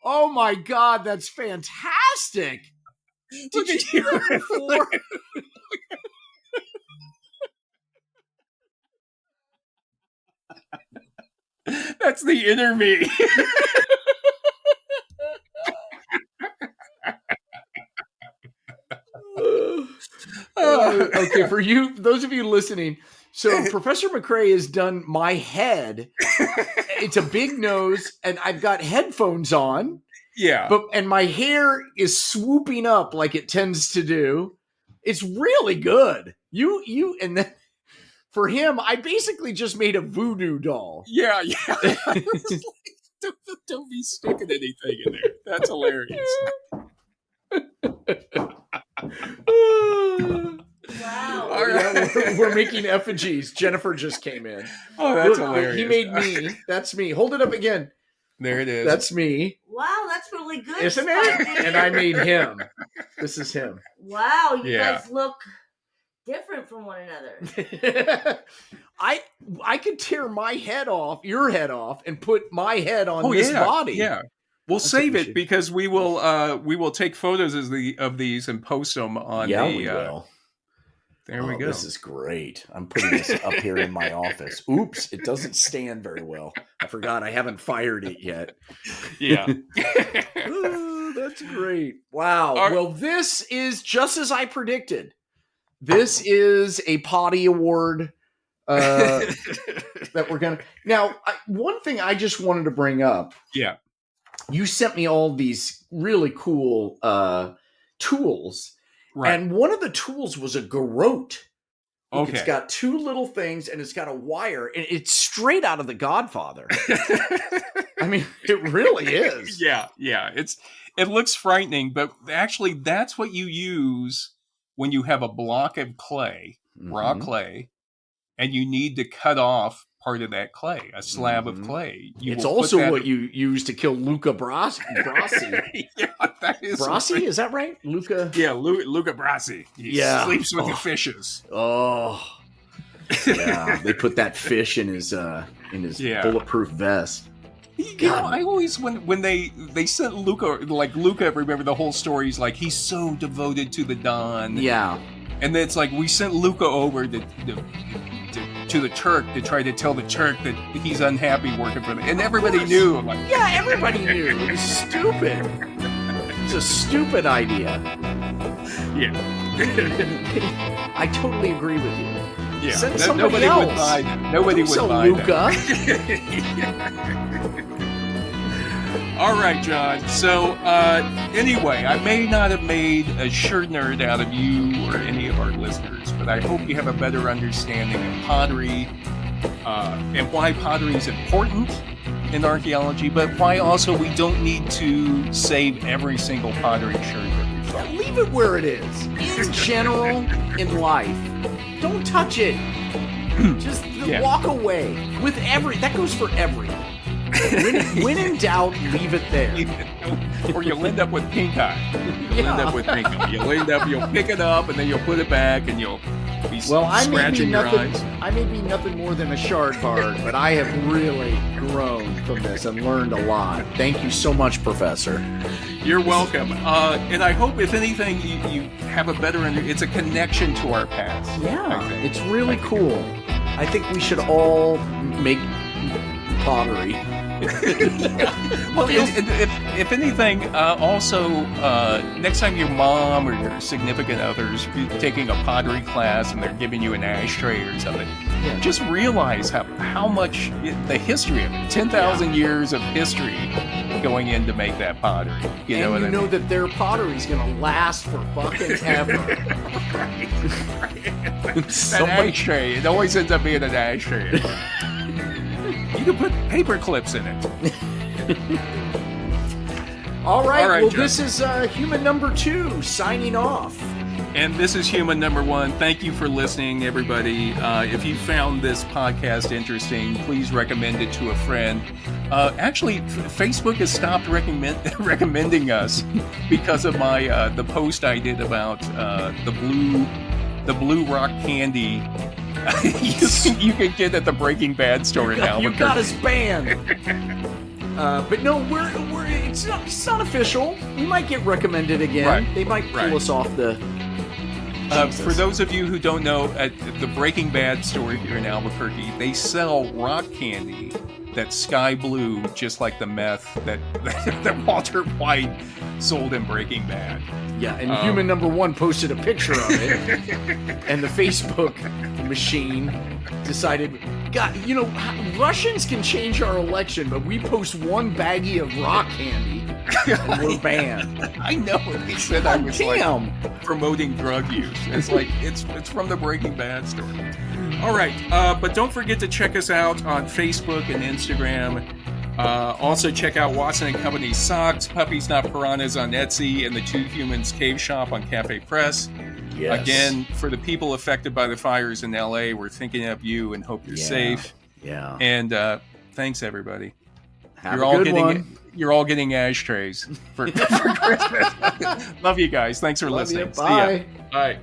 Oh my God, that's fantastic. Did you hear that before? That's the inner me. Okay, for you, those of you listening, so Professor McCray has done my head. It's a big nose, and I've got headphones on. Yeah. And my hair is swooping up like it tends to do. It's really good. And then for him, I basically just made a voodoo doll. Yeah. Don't be sticking anything in there. That's hilarious. Wow. All right, we're making effigies. Jennifer just came in. Oh, that's hilarious. He made me. That's me. Hold it up again. There it is. That's me. Wow, that's really good. Isn't it? And I made him. This is him. Wow, you guys look different from one another. I could tear my head off, your head off, and put my head on this body. Yeah. We'll save it because we will take photos of these and post them on we will. There we go. This is great. I'm putting this up here in my office. Oops, it doesn't stand very well. I forgot I haven't fired it yet. Yeah. That's great. Wow. Well, this is just as I predicted. This is a potty award that we're going to... Now, one thing I just wanted to bring up. Yeah. You sent me all these really cool tools. Right. And one of the tools was a garrote. Okay. It's got two little things and it's got a wire and it's straight out of The Godfather. I mean, it really is. Yeah. It looks frightening, but actually that's what you use when you have a block of clay, raw clay, and you need to cut off part of that clay, a slab of clay. It's also what you use to kill Luca Brasi. Yeah, that is Brasi, right. Is that right? Luca? Yeah, Luca Brasi. He sleeps with the fishes. Oh. Yeah, they put that fish in his bulletproof vest. I always when they sent Luca, like Luca, remember the whole story, he's like he's so devoted to the Don. Yeah. And then it's like we sent Luca over to the Turk to try to tell the Turk that he's unhappy working for them. And everybody knew. I'm like, yeah, everybody knew. It was stupid. It's a stupid idea. Yeah. I totally agree with you. Yeah. Send somebody else. Would buy that. Nobody would buy Luca. All right, John. So, anyway, I may not have made a sherd nerd out of you or any of our listeners, but I hope you have a better understanding of pottery and why pottery is important in archaeology, but why also we don't need to save every single pottery sherd that we find. Leave it where it is. In general, in life, don't touch it. Just walk away. That goes for everything. When in doubt, leave it there. Or you'll end up with pink eye. You'll pick it up and then you'll put it back and you'll Well, I may be nothing more than a shard bard, but I have really grown from this and learned a lot. Thank you so much, Professor. You're welcome. And I hope, if anything, you have a better it's a connection to our past. Yeah, it's really cool. I think we should all make pottery. Well, if anything, also next time your mom or your significant others taking a pottery class and they're giving you an ashtray or something, just realize how much the history of it, 10,000 years of history going in to make that pottery. You know that their pottery is going to last for fucking ever. That ashtray, it always ends up being an ashtray. You can put paper clips in it. All right, well, John. This is human number 2 signing off. And this is human number 1. Thank you for listening, everybody. If you found this podcast interesting, please recommend it to a friend. Actually, Facebook has stopped recommending us because of my the post I did about the blue rock candy you can get at the Breaking Bad store in Albuquerque. You got us banned. But no, it's not official. We might get recommended again. Right. They might pull us off the. For those of you who don't know, at the Breaking Bad store here in Albuquerque, they sell rock candy that's sky blue, just like the meth that Walter White sold in Breaking Bad. Yeah, and human number 1 posted a picture of it, and the Facebook machine decided, God, Russians can change our election, but we post one baggie of rock candy, and we're banned. I know. They said I was like promoting drug use. It's like it's from the Breaking Bad store. All right, but don't forget to check us out on Facebook and Instagram. Also check out Watson & Company's socks, Puppies Not Piranhas on Etsy, and the Two Humans Cave Shop on Cafe Press. Yes. Again, for the people affected by the fires in LA, we're thinking of you and hope you're safe. Yeah. And thanks, everybody. You're all getting ashtrays for Christmas. Love you guys. Thanks for listening. Bye. See ya. Bye.